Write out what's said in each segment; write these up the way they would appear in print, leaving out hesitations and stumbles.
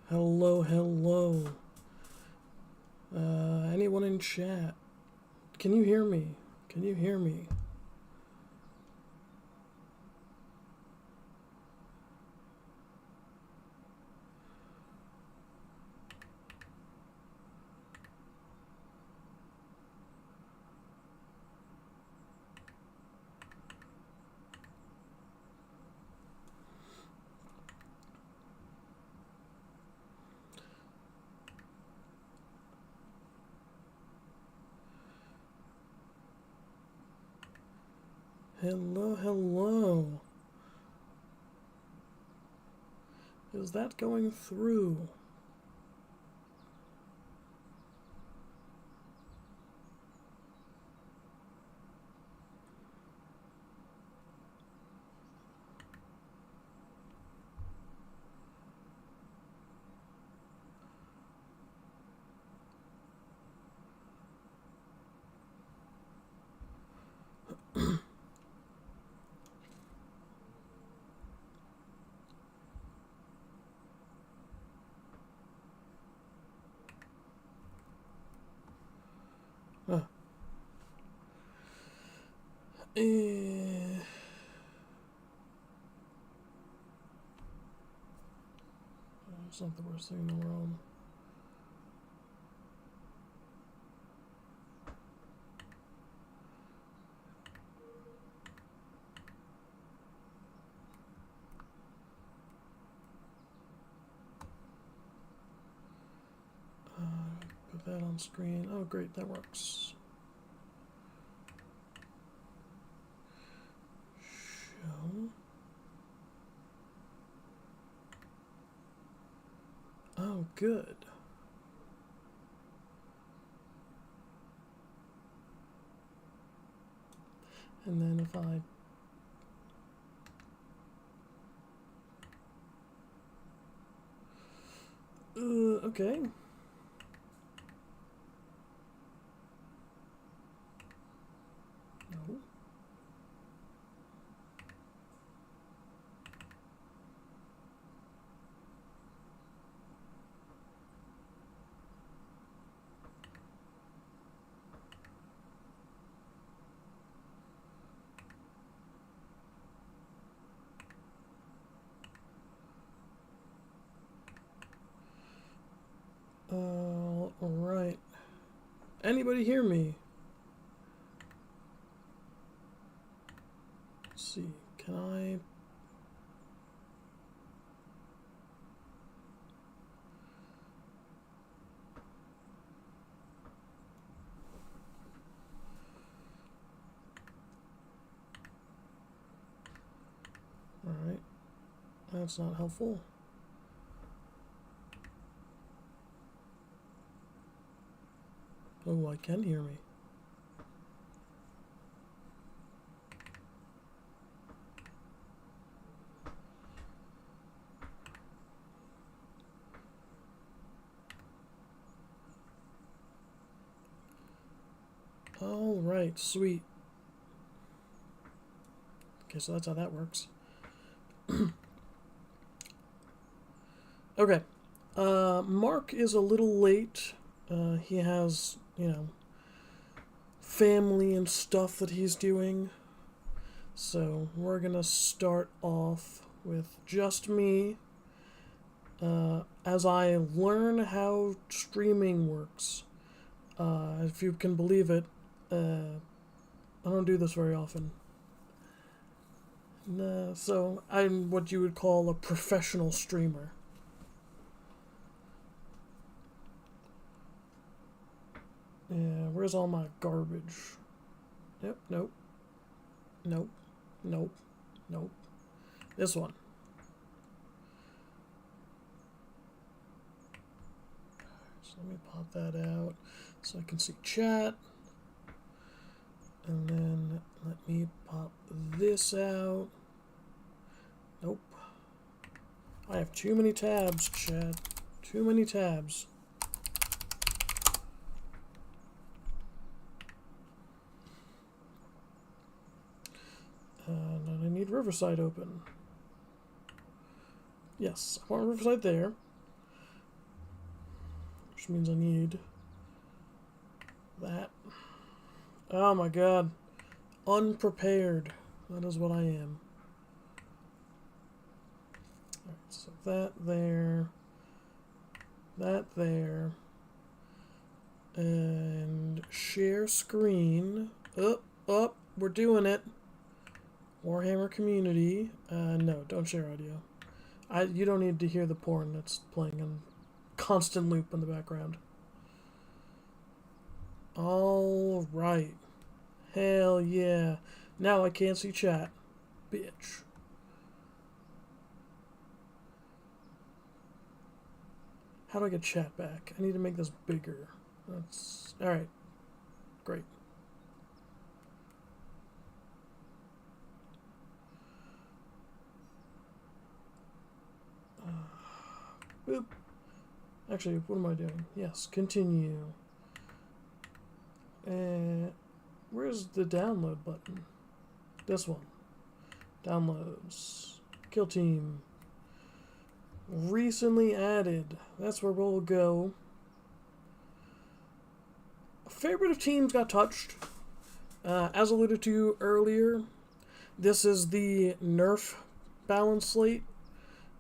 Hello, hello. Anyone in chat? Can you hear me? Can you hear me? Hello, hello. Is that going through? Huh. It's not the worst thing in the world. Put that on screen. Oh, great, that works. Show. Oh, good. And then if I okay. No. All right. Anybody hear me? Let's see. Can I? All right. That's not helpful. Oh, I can hear me. All right, sweet. Okay, so that's how that works. Okay. Mark is a little late. He has, family and stuff that he's doing. So we're gonna start off with just me as I learn how streaming works. If you can believe it, I don't do this very often. So I'm what you would call a professional streamer. Yeah, where's all my garbage? Yep, nope. Nope. Nope. Nope. This one. So let me pop that out so I can see chat. And then let me pop this out. Nope. I have too many tabs, chat. Too many tabs. And I need Riverside open. Yes, I want Riverside there. which means I need that. Oh my god. Unprepared. That is what I am. Alright, so that there. That there. And share screen. Up, we're doing it. Warhammer community. No, don't share audio. You don't need to hear the porn that's playing in constant loop in the background. All right. Hell yeah. Now I can't see chat. Bitch. How do I get chat back? I need to make this bigger. That's... Alright. Great. Boop. Actually, what am I doing? Yes, continue. Where's the download button? This one. Downloads. Kill team. Recently added. That's where we'll go. A fair bit of teams got touched. As alluded to earlier, this is the Nerf balance slate.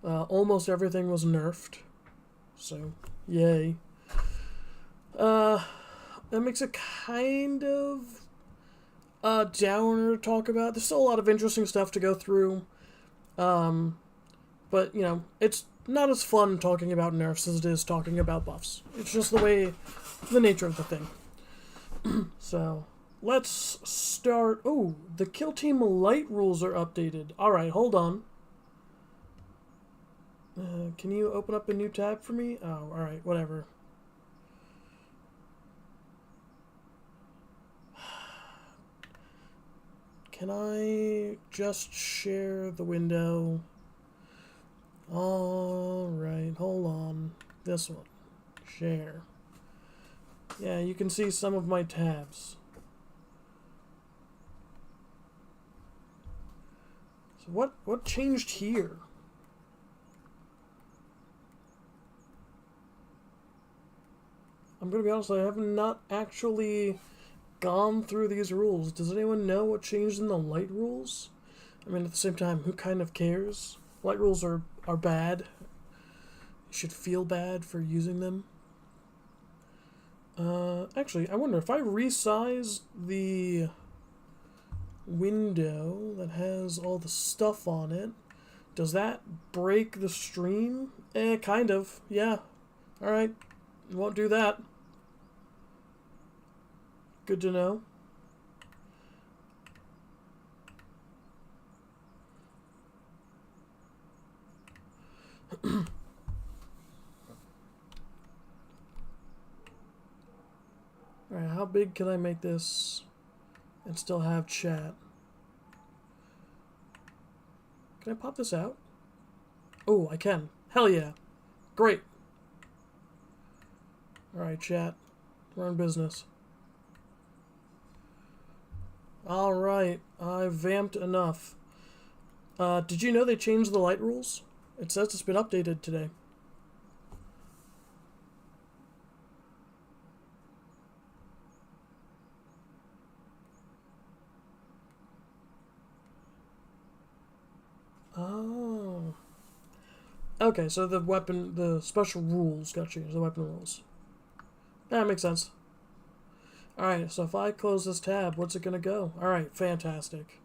Almost everything was nerfed. So, yay. That makes it kind of a downer to talk about. There's still a lot of interesting stuff to go through. But, you know, it's not as fun talking about nerfs as it is talking about buffs. It's just the nature of the thing. So, let's start. Oh, the Kill Team Light rules are updated. Alright, hold on. Can you open up a new tab for me? Oh, alright, whatever. Can I just share the window? Alright, hold on. This one. Share. Yeah, you can see some of my tabs. So what changed here? I'm gonna be honest, I have not actually gone through these rules. Does anyone know what changed in the light rules? I mean, at the same time, who kind of cares? Light rules are bad. You should feel bad for using them. Actually, I wonder if I resize the window that has all the stuff on it, does that break the stream? Kind of. Yeah. Alright. Won't do that. Good to know. Alright, how big can I make this and still have chat? Can I pop this out? Oh, I can. Hell yeah. Great. Alright, chat. We're in business. Alright, I've vamped enough. Did you know they changed the light rules? It says it's been updated today. Oh. Okay, so the special rules got changed, the weapon rules. That makes sense. Alright, so if I close this tab, what's it gonna go? Alright, fantastic.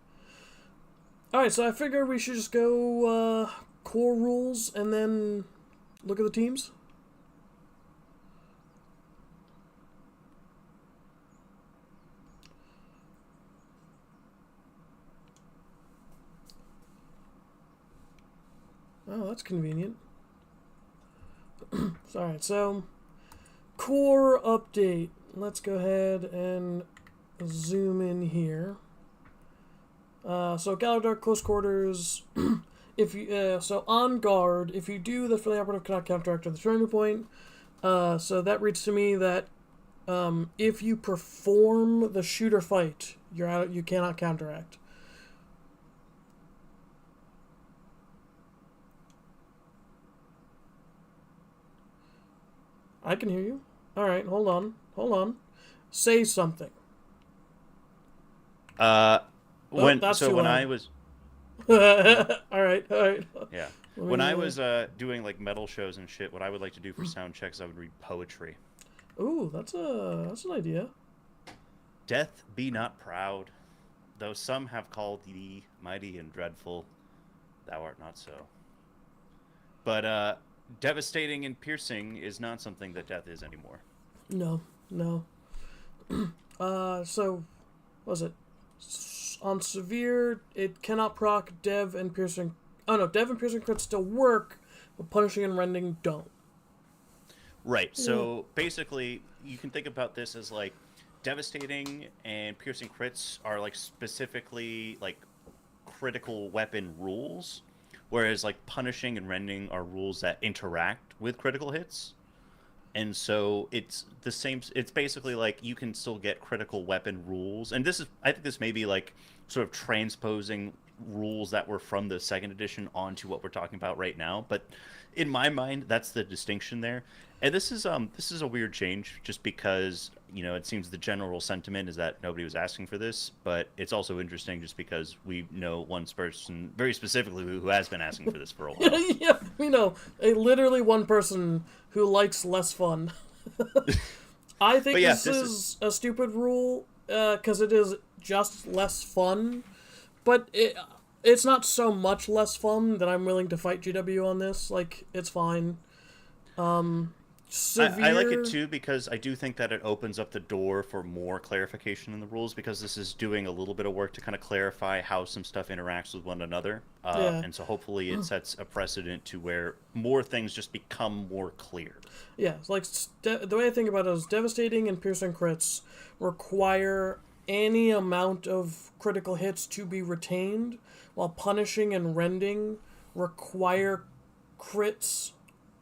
Alright, so I figure we should just go, core rules and then look at the teams. Oh, that's convenient. Alright, so core update. Let's go ahead and zoom in here. So Gallagher Close Quarters. If you so on guard, if you do the friendly operative cannot counteract at the turning point. So that reads to me that if you perform the shoot or fight, you're out. You cannot counteract. I can hear you. All right, hold on. Say something. Uh, Oh, when that's so too when loud. I was, huh? All right, all right. Yeah. Let When I me. was doing like metal shows and shit, what I would like to do for sound checks, I would read poetry. Ooh, that's an idea. Death be not proud, though some have called thee mighty and dreadful, thou art not so. But devastating and piercing is not something that death is anymore. No, no. So was it on severe? It cannot proc dev and piercing. Oh no, dev and piercing crits still work, but punishing and rending don't. Right. Mm, So basically, you can think about this as like devastating and piercing crits are like specifically like critical weapon rules, whereas like punishing and rending are rules that interact with critical hits. And so it's the same. It's basically like you can still get critical weapon rules, and this is I think this may be like sort of transposing rules that were from the second edition onto what we're talking about right now. But in my mind, that's the distinction there. And this is a weird change, just because it seems the general sentiment is that nobody was asking for this, but it's also interesting just because we know one person very specifically who has been asking for this for a while. yeah, a literally one person who likes less fun. I think But yeah, this this is is a stupid rule because it is just less fun, but it's not so much less fun that I'm willing to fight GW on this. Like, it's fine. I like it Severe. too because I do think that it opens up the door for more clarification in the rules because this is doing a little bit of work to kind of clarify how some stuff interacts with one another. Yeah, And so hopefully it sets a precedent to where more things just become more clear. yeah. It's like the way I think about it is devastating and piercing crits require any amount of critical hits to be retained, while punishing and rending require crits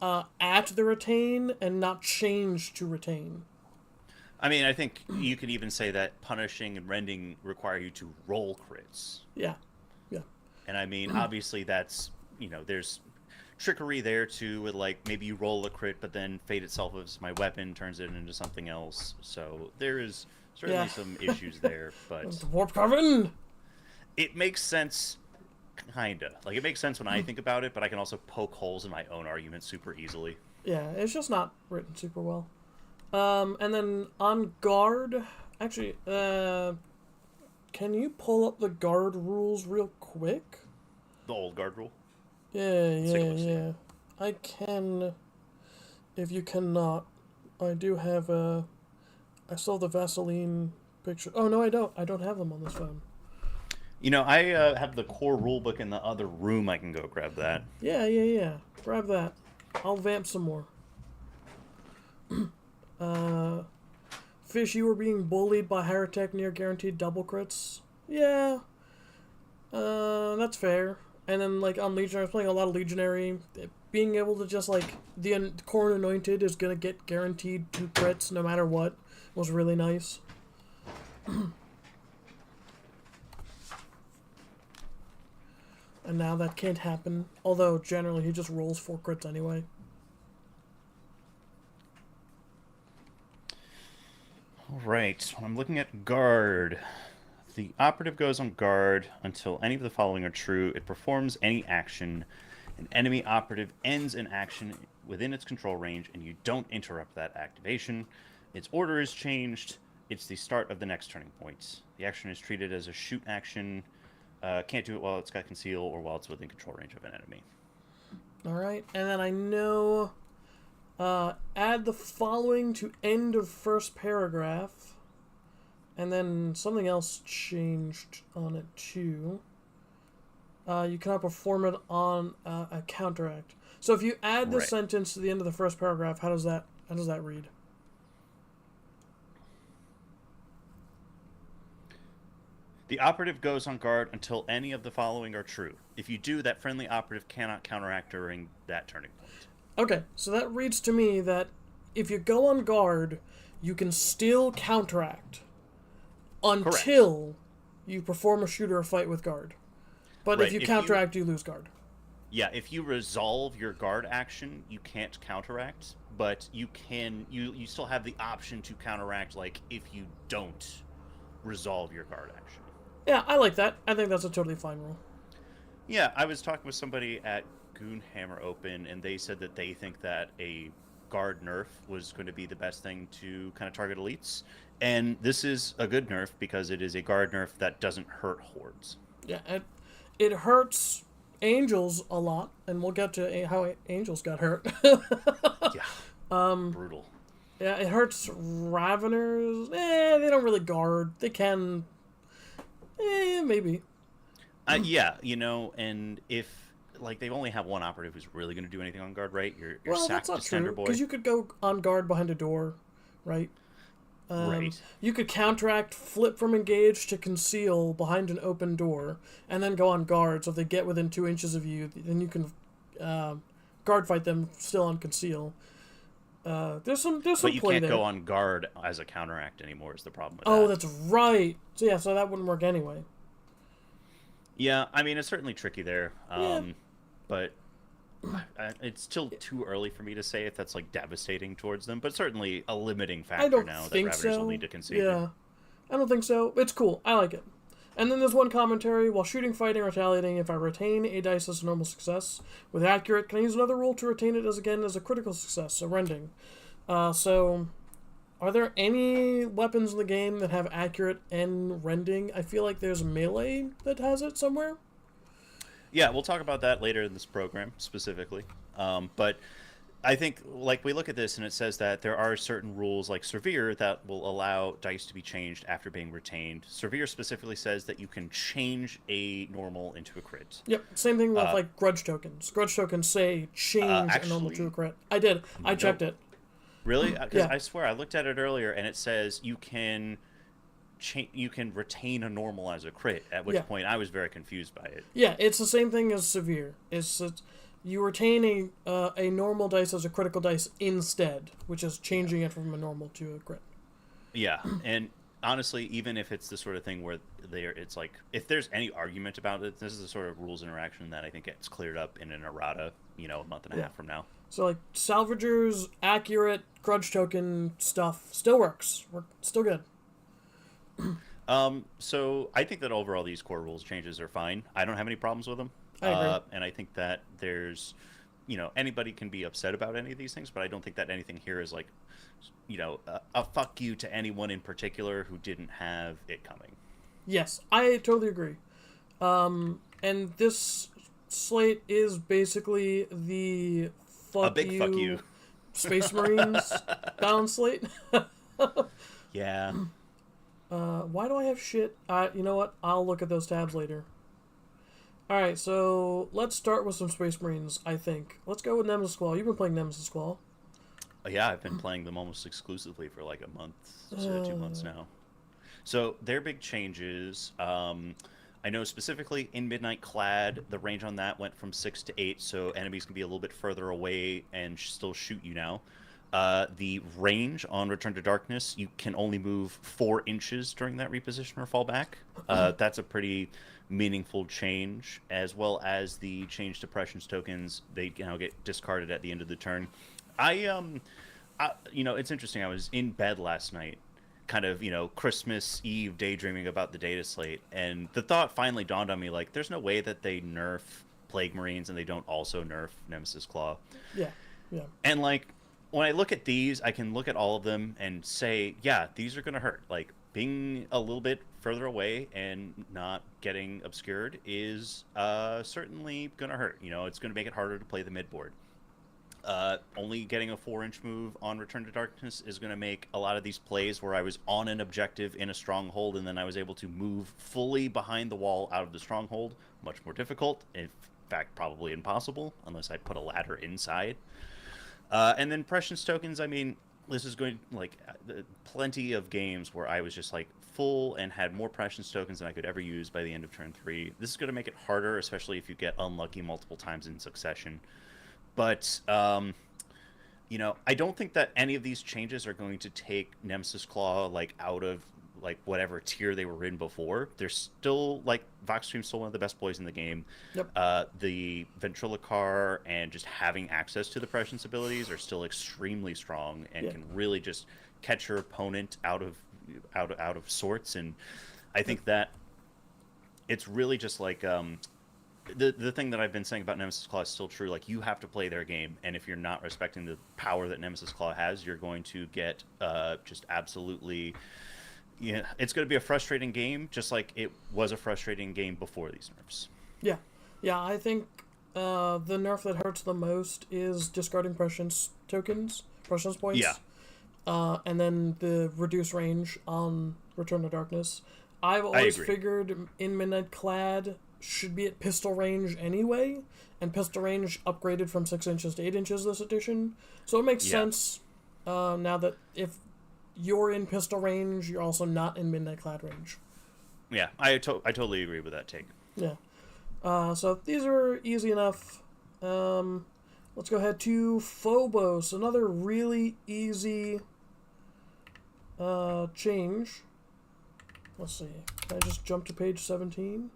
at the retain and not change to retain. I mean, I think you could even say that punishing and rending require you to roll crits. Yeah, yeah, And I mean, obviously that's, there's trickery there too with like maybe you roll a crit but then fate itself as my weapon turns it into something else. So there is yeah. certainly some issues there, but The warp coven. it makes sense kinda. Like it makes sense when I think about it, but I can also poke holes in my own argument super easily. Yeah, it's just not written super well. And then on guard, actually, can you pull up the guard rules real quick? The old guard rule. Yeah, Let's take a yeah, look see. yeah. I can. If you cannot, I do have a. I saw the Vaseline picture. Oh no, I don't. I don't have them on this phone. I have the core rulebook in the other room. I can go grab that. Yeah, yeah, yeah. Grab that. I'll vamp some more. Uh, Fish, you were being bullied by Heretic near guaranteed double crits. Yeah, that's fair. And then like on Legionary, I was playing a lot of Legionary. Being able to just like the Corn Anointed is gonna get guaranteed 2 crits no matter what was really nice. And now that can't happen. Although generally he just rolls 4 crits anyway. All right. When I'm looking at guard, the operative goes on guard until any of the following are true. It performs any action. An enemy operative ends an action within its control range, and you don't interrupt that activation. Its order is changed. It's the start of the next turning point. The action is treated as a shoot action. Can't do it while it's got conceal or while it's within control range of an enemy. All right, and then I know. Add the following to end of first paragraph, and then something else changed on it too. You cannot perform it on a counteract. So if you add this Right. sentence to the end of the first paragraph, how does that read? The operative goes on guard until any of the following are true. If you do, that friendly operative cannot counteract during that turning point. Okay, so that reads to me that if you go on guard, you can still counteract Correct. until you perform a shoot or a fight with guard. But if Right. you counteract, you lose guard. Yeah, if you resolve your guard action, you can't counteract, but you still have the option to counteract like if you don't resolve your guard action. Yeah, I like that. I think that's a totally fine rule. Yeah, I was talking with somebody at Goonhammer Open, and they said that they think that a guard nerf was going to be the best thing to kind of target elites. And this is a good nerf because it is a guard nerf that doesn't hurt hordes. Yeah, it hurts angels a lot, and we'll get to how angels got hurt. Yeah, brutal. Yeah, it hurts raveners. They don't really guard. They can. Maybe. Yeah, and if like they only have one operative who's really going to do anything on guard, right? Your Well, sack that's not descender true boy, because you could go on guard behind a door, right? right? You could counteract, flip from engage to conceal behind an open door, and then go on guard. So if they get within 2 inches of you, then you can guard fight them still on conceal. There's some But you play can't there. go on guard as a counteract anymore. Is the problem with Oh, that? that's right. So yeah, so that wouldn't work anyway. Yeah, I mean it's certainly tricky there, Yeah. but it's still too early for me to say if that's like devastating towards them. But certainly a limiting I factor don't now that think Ravagers so. will need to concede. Yeah, I don't think so. It's cool. I like it. And then there's one commentary. While shooting, fighting, retaliating, if I retain a dice as a normal success with accurate, can I use another rule to retain it as a critical success, so rending. So, are there any weapons in the game that have accurate and rending? I feel like there's melee that has it somewhere. Yeah, we'll talk about that later in this program specifically. But I think, like, we look at this and it says that there are certain rules, like Severe, that will allow dice to be changed after being retained. Severe specifically says that you can change a normal into a crit. Yep, same thing with like grudge tokens. Grudge tokens say change a normal to a crit. I did. I checked it. Really? Because Yeah. I swear I looked at it earlier and it says you can retain a normal as a crit. At which Yeah. point I was very confused by it. Yeah, it's the same thing as severe. It's you retain a normal dice as a critical dice instead, which is changing it from a normal to a crit. Yeah, and honestly, even if it's the sort of thing where it's like if there's any argument about it, this is the sort of rules interaction that I think gets cleared up in an errata, a month and a half from now. So like salvagers, accurate grudge token stuff still works. We're still good. So I think that overall these core rules changes are fine. I don't have any problems with them. I agree. And I think that there's, anybody can be upset about any of these things, but I don't think that anything here is like, a fuck you to anyone in particular who didn't have it coming. Yes, I totally agree. And this slate is basically the A big fuck you. Space Marines balance slate. Yeah. Why do I have shit? You know what? I'll look at those tabs later. Alright, so let's start with some Space Marines, I think. Let's go with Nemesis Claw. You've been playing Nemesis Claw. Yeah, I've been playing them almost exclusively for like a month, 2 months now. So their big changes, I know specifically in Midnight Clad, the range on that went from 6 to 8, so enemies can be a little bit further away and still shoot you now. The range on Return to Darkness, you can only move 4 inches during that reposition or fall back. That's a pretty meaningful change, as well as the change to Prescience tokens. They now get discarded at the end of the turn. It's interesting. I was in bed last night, kind of, Christmas Eve daydreaming about the data slate, and the thought finally dawned on me, like, there's no way that they nerf Plague Marines and they don't also nerf Nemesis Claw. Yeah, yeah. And, like, when I look at these, I can look at all of them and say, yeah, these are going to hurt. Like, being a little bit further away and not getting obscured is certainly going to hurt. It's going to make it harder to play the midboard. Only getting a 4-inch move on Return to Darkness is going to make a lot of these plays where I was on an objective in a stronghold and then I was able to move fully behind the wall out of the stronghold much more difficult. In fact, probably impossible unless I put a ladder inside. And then Prescience tokens, I mean, this is going, like, plenty of games where I was just, like, full and had more Prescience tokens than I could ever use by the end of turn 3. This is going to make it harder, especially if you get unlucky multiple times in succession. But, I don't think that any of these changes are going to take Nemesis Claw, like, out of, like whatever tier they were in before, they're still like Voxstream's still one of the best boys in the game. Yep. The Ventriloquar and just having access to the prescience abilities are still extremely strong and Yeah. can really just catch your opponent out of sorts. And I think that it's really just like the thing that I've been saying about Nemesis Claw is still true. Like, you have to play their game, and if you're not respecting the power that Nemesis Claw has, you're going to get just absolutely. Yeah, it's going to be a frustrating game, just like it was a frustrating game before these nerfs. Yeah. Yeah, I think the nerf that hurts the most is discarding prescience tokens, prescience points. Yeah. And then the reduced range on Return to Darkness. I've always figured in Midnight Clad should be at pistol range anyway, and pistol range upgraded from 6 inches to 8 inches this edition. So it makes sense now that if you're in pistol range, you're also not in Midnight Clad range. Yeah, I totally agree with that take. Yeah. So these are easy enough. Let's go ahead to Phobos, another really easy change. Let's see. Can I just jump to page 17?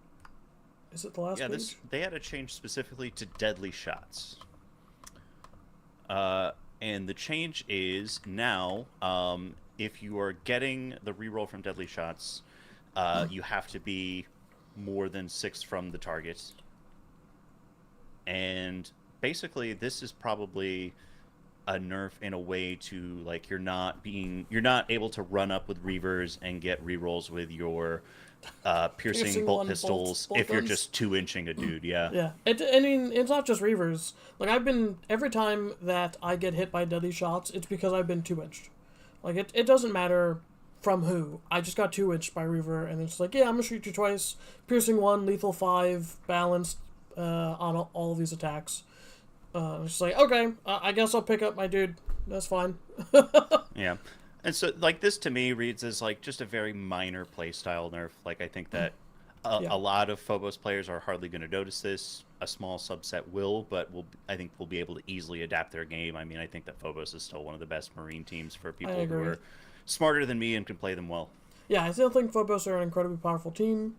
Is it the last page? They had a change specifically to deadly shots. And the change is now, if you are getting the reroll from deadly shots, you have to be more than 6 from the target. And basically, this is probably a nerf in a way to, like, you're not able to run up with reavers and get rerolls with your piercing bolt pistols if you're just 2-inching a dude. Yeah. I mean, it's not just reavers. Like, every time that I get hit by deadly shots, it's because I've been 2-inched. Like, it doesn't matter from who. I just got 2-inched by reaver, and it's like, yeah, I'm gonna shoot you twice. Piercing 1, lethal 5, balanced on all of these attacks. It's just like, okay, I guess I'll pick up my dude. That's fine. Yeah. And so, like, this to me reads as, like, just a very minor playstyle nerf. Like, I think that a lot of Phobos players are hardly going to notice this. A small subset will, but I think we'll be able to easily adapt their game. I mean, I think that Phobos is still one of the best Marine teams for people who are smarter than me and can play them well. Yeah, I still think Phobos are an incredibly powerful team.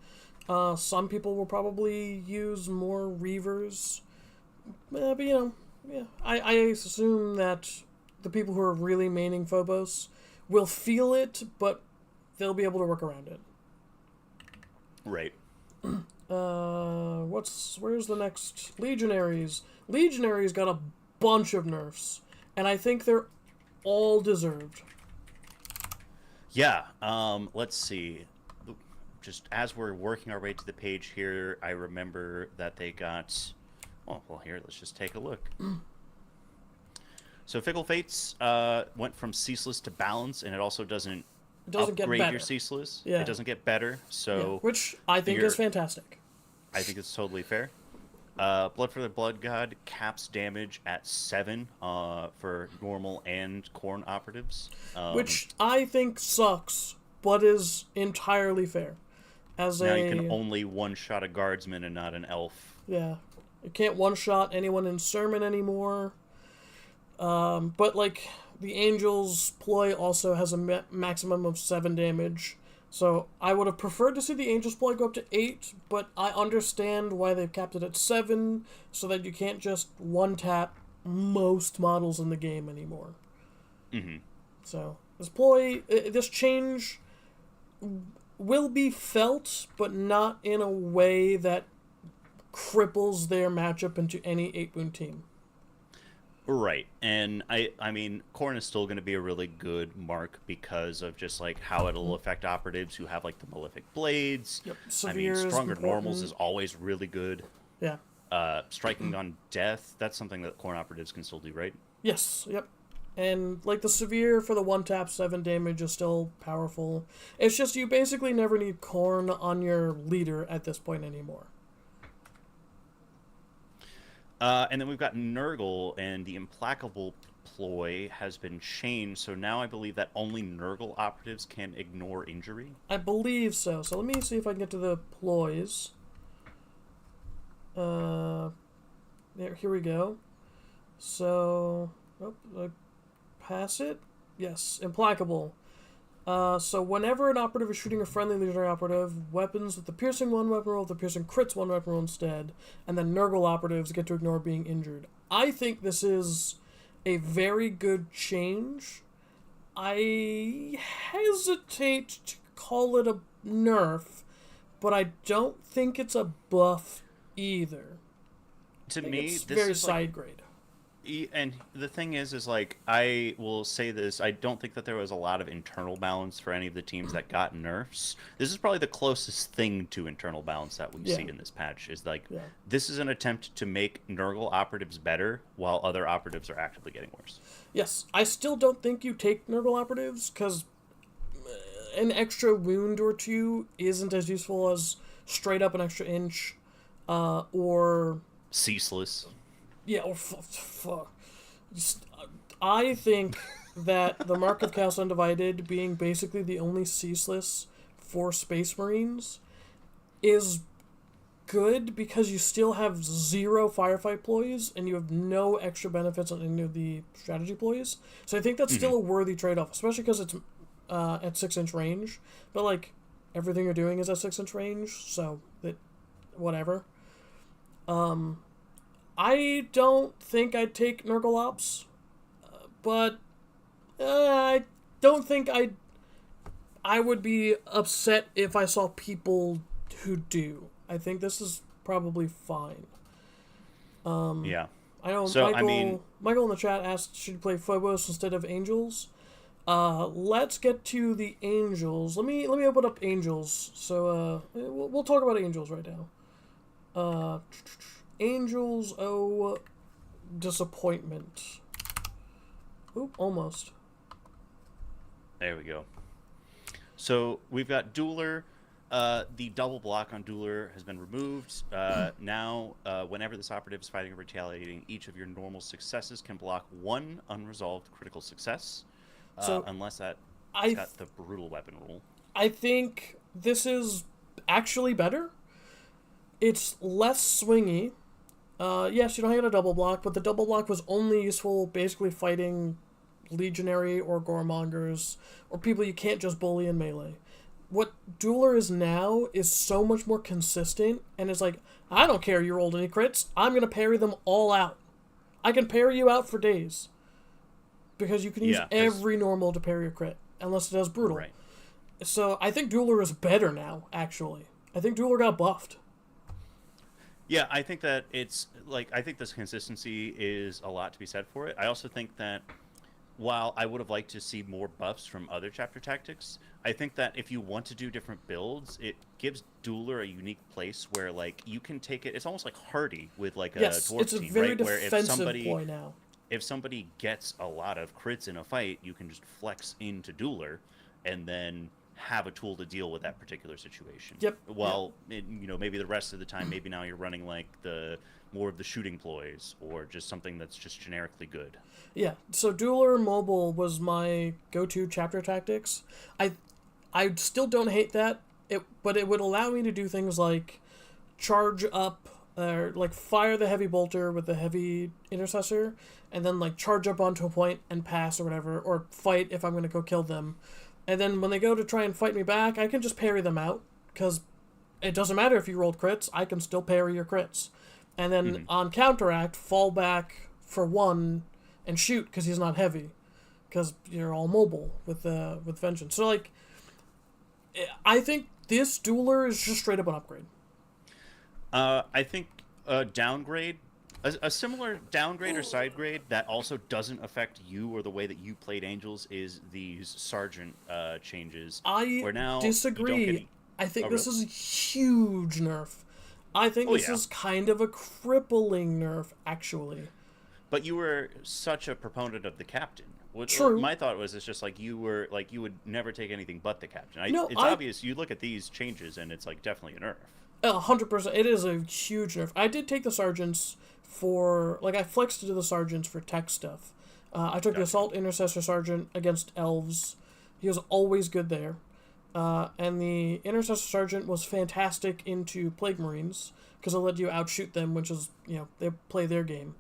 Some people will probably use more Reavers. But, you know, yeah. I assume that the people who are really maining Phobos will feel it, but they'll be able to work around it. Right. Where's the next? Legionaries. Legionaries got a bunch of nerfs, and I think they're all deserved. Yeah. Let's see. Just as we're working our way to the page here, I remember that they got... Oh, well, here, let's just take a look. So Fickle Fates went from Ceaseless to Balance, and it also doesn't upgrade your Ceaseless. Yeah. It doesn't get better, so... Which I think is fantastic. I think it's totally fair. Blood for the Blood God caps damage at 7 for normal and Khorne operatives. Which I think sucks, but is entirely fair. You can only one-shot a guardsman and not an elf. Yeah. You can't one-shot anyone in Sermon anymore. But, like, the Angel's ploy also has a maximum of 7 damage. So I would have preferred to see the Angel's ploy go up to 8, but I understand why they've capped it at 7, so that you can't just one-tap most models in the game anymore. Mm-hmm. So, this change will be felt, but not in a way that cripples their matchup into any 8-wound team. Right, and I mean, Khorne is still going to be a really good mark because of just, like, how it'll affect operatives who have, like, the Malefic Blades. Yep. Stronger Normals is always really good. Yeah. Striking on Death, that's something that Khorne operatives can still do, right? Yes, yep. And, like, the Severe for the 1-tap 7 damage is still powerful. It's just you basically never need Khorne on your leader at this point anymore. And then we've got Nurgle, and the Implacable ploy has been changed, so now I believe that only Nurgle operatives can ignore injury. I believe so. So let me see if I can get to the ploys. Here we go. So, pass it? Yes, Implacable. So whenever an operative is shooting a friendly legionary operative, weapons with the piercing 1 weapon roll, the piercing crits 1 weapon roll instead, and then Nurgle operatives get to ignore being injured. I think this is a very good change. I hesitate to call it a nerf, but I don't think it's a buff either. To me, It's this very is side grade. and the thing is like I will say this: I don't think that there was a lot of internal balance for any of the teams that got nerfs. This is probably the closest thing to internal balance that we see in this patch. Is like this is an attempt to make Nurgle operatives better, while other operatives are actively getting worse. Yes, I still don't think you take Nurgle operatives, because an extra wound or two isn't as useful as straight up an extra inch, or Ceaseless. yeah, or I think that the Mark of Chaos Undivided being basically the only ceaseless for Space Marines is good, because you still have 0 firefight ploys and you have no extra benefits on any of the strategy ploys. So I think that's still a worthy trade-off, especially because it's at 6-inch range. But like everything you're doing is at 6-inch range, so that whatever. I don't think I'd take Nurgle Ops, but I don't think I would be upset if I saw people who do. I think this is probably fine. Yeah. I know So, Michael in the chat asked, should you play Phobos instead of Angels? Let's get to the Angels. Let me open up Angels. So we'll talk about Angels right now. Angels, oh, disappointment. Oop, almost. There we go. So we've got Dueler. The double block on Dueler has been removed. Now, whenever this operative is fighting or retaliating, each of your normal successes can block 1 unresolved critical success, unless that's got the brutal weapon rule. I think this is actually better. It's less swingy. Yes, you don't get a double block, but the double block was only useful basically fighting legionary or goremongers or people you can't just bully in melee. What Dueler is now is so much more consistent, and it's like, I don't care you rolled any crits, I'm going to parry them all out. I can parry you out for days. Because you can use every normal to parry a crit, unless it does brutal. Right. So I think Dueler is better now, actually. I think Dueler got buffed. Yeah, I think that it's, like, I think this consistency is a lot to be said for it. I also think that while I would have liked to see more buffs from other chapter tactics, I think that if you want to do different builds, it gives Dueler a unique place where, like, you can take it. It's almost like Hardy with, like, a dwarf it's a team, very right? defensive ploy now. If somebody gets a lot of crits in a fight, you can just flex into Dueler and then have a tool to deal with that particular situation. Yep. Well, maybe the rest of the time, maybe now you're running like more of the shooting ploys or just something that's just generically good. Yeah. So Dueler Mobile was my go-to chapter tactics. I still don't hate that. But it would allow me to do things like charge up, or like fire the heavy bolter with the heavy intercessor, and then like charge up onto a point and pass or whatever, or fight if I'm going to go kill them. And then when they go to try and fight me back, I can just parry them out, because it doesn't matter if you rolled crits, I can still parry your crits. And then on counteract, fall back for 1 and shoot, because he's not heavy, because you're all mobile with Vengeance. So like, I think this Dueler is just straight up an upgrade. I think a downgrade, a similar downgrade or side grade that also doesn't affect you or the way that you played Angels is these Sergeant changes. I disagree. I think this is a huge nerf. I think this is kind of a crippling nerf, actually. But you were such a proponent of the captain. True. My thought was, it's just like you would never take anything but the captain. It's obvious. You look at these changes and it's like definitely a nerf. 100%. It is a huge nerf. I did take the sergeants for, like, I flexed to the sergeants for tech stuff. I took the assault intercessor sergeant against elves. He was always good there. And the intercessor sergeant was fantastic into plague marines, because it let you outshoot them, which is, they play their game.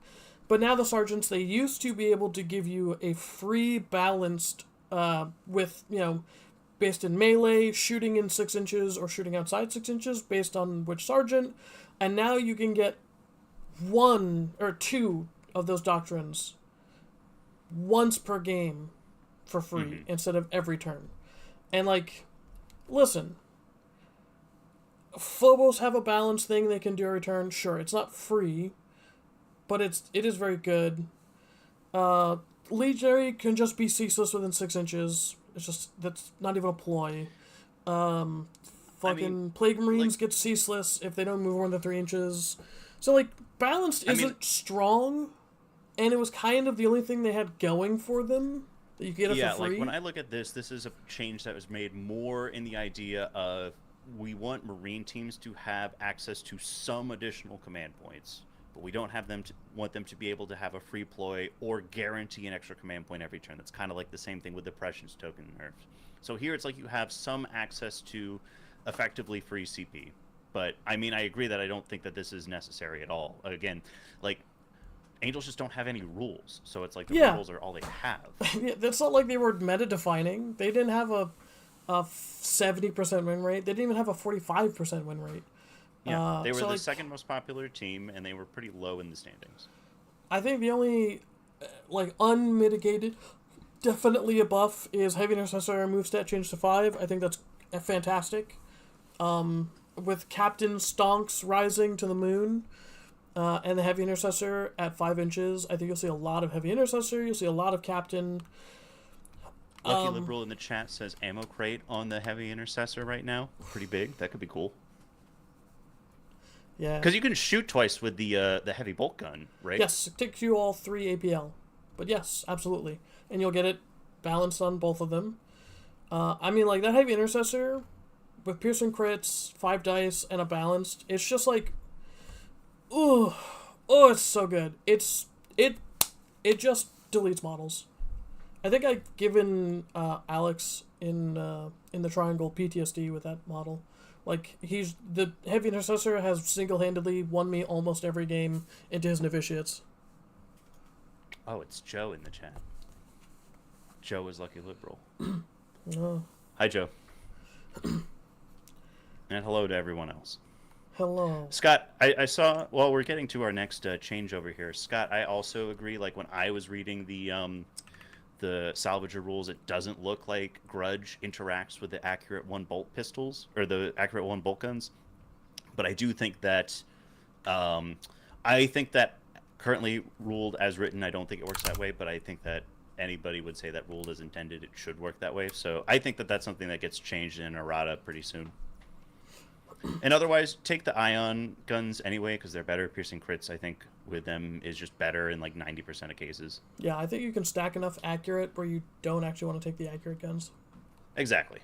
But now the sergeants, they used to be able to give you a free balanced, with, based in melee, shooting in 6 inches, or shooting outside 6 inches, based on which sergeant. And now you can get 1 or 2 of those doctrines once per game for free instead of every turn. And, like, listen, Phobos have a balance thing they can do every turn. Sure, it's not free, but it is very good. Legionary can just be ceaseless within 6 inches. It's just, that's not even a ploy. Plague Marines get ceaseless if they don't move more than 3 inches. So, like, balanced isn't strong, and it was kind of the only thing they had going for them that you get it for free. Like, when I look at this is a change that was made more in the idea of we want Marine teams to have access to some additional command points, but we don't want them to be able to have a free ploy or guarantee an extra command point every turn. That's kind of like the same thing with the Prescience token nerfs. So here it's like you have some access to effectively free CP. But, I mean, I agree that I don't think that this is necessary at all. Again, like, Angels just don't have any rules, so it's like the rules are all they have. It's not like they were meta-defining. They didn't have a 70% win rate. They didn't even have a 45% win rate. Yeah, they were the second most popular team, and they were pretty low in the standings. I think the only, like, unmitigated, definitely a buff is Heavy Intercessor moveset change to 5. I think that's fantastic. With Captain Stonks rising to the moon, and the Heavy Intercessor at 5 inches, I think you'll see a lot of Heavy Intercessor. You'll see a lot of Captain. Lucky Liberal in the chat says ammo crate on the Heavy Intercessor right now. Pretty big. That could be cool. Yeah. Because you can shoot twice with the heavy bolt gun, right? Yes, it takes you all 3 APL. But yes, absolutely. And you'll get it balanced on both of them. I mean, like, that Heavy Intercessor with piercing crits, 5 dice, and a balanced, it's just like, it's so good. It just deletes models. I think I've given Alex in the Triangle PTSD with that model. Like, the Heavy Intercessor has single-handedly won me almost every game into his novitiates. Oh, it's Joe in the chat. Joe is Lucky Liberal. Oh. Hi, Joe. And hello to everyone else. Hello. Scott, I saw, well, we're getting to our next change over here. Scott, I also agree, like, when I was reading the salvager rules, it doesn't look like Grudge interacts with the accurate 1 bolt pistols, or the accurate 1 bolt guns. But I do think that, currently ruled as written, I don't think it works that way, but I think that anybody would say that ruled as intended, it should work that way. So I think that that's something that gets changed in errata pretty soon. And otherwise, take the ion guns anyway, because they're better. Piercing crits, I think, with them is just better in like 90% of cases. Yeah, I think you can stack enough accurate where you don't actually want to take the accurate guns. Exactly.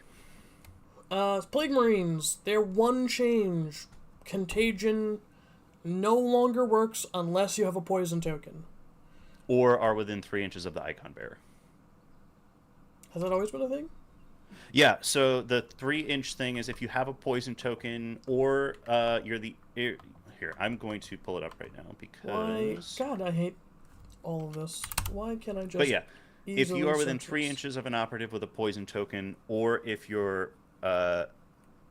Plague Marines, their one change. Contagion no longer works unless you have a poison token. Or are within 3 inches of the icon bearer. Has that always been a thing? Yeah, so the 3-inch thing is if you have a poison token, or you're the... Here, I'm going to pull it up right now, because... God, I hate all of this. Why can't I just... But yeah, if you are within 3 inches of an operative with a poison token, or if you're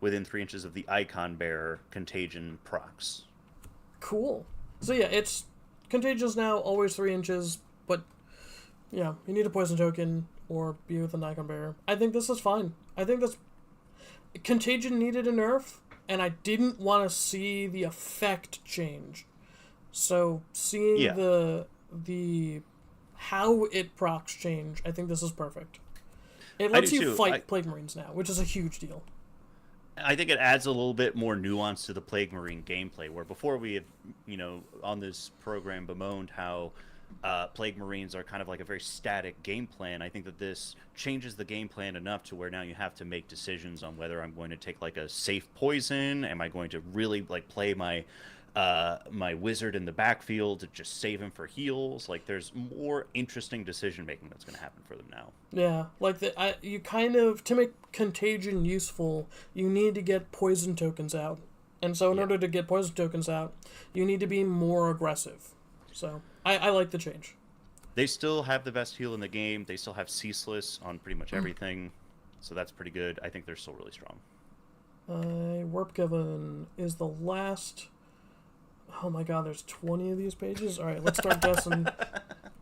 within 3 inches of the icon bearer, Contagion procs. Cool. So yeah, it's... Contagion's now always 3 inches, but... Yeah, you need a poison token, or be with an icon bearer. I think this is fine. I think that's... Contagion needed a nerf, and I didn't want to see the effect change. So, seeing the how it procs change, I think this is perfect. It lets you fight Plague Marines now, which is a huge deal. I think it adds a little bit more nuance to the Plague Marine gameplay, where before we had, on this program bemoaned how Plague Marines are kind of like a very static game plan. I think that this changes the game plan enough to where now you have to make decisions on whether I'm going to take like a safe poison. Am I going to really like play my my wizard in the backfield to just save him for heals? Like, there's more interesting decision making that's going to happen for them now. Yeah, like you kind of, to make Contagion useful, you need to get poison tokens out, and so in order to get poison tokens out, you need to be more aggressive. So I like the change. They still have the best heal in the game. They still have Ceaseless on pretty much everything. So that's pretty good. I think they're still really strong. Warp Coven is the last. Oh my god, there's 20 of these pages? Alright, let's start guessing.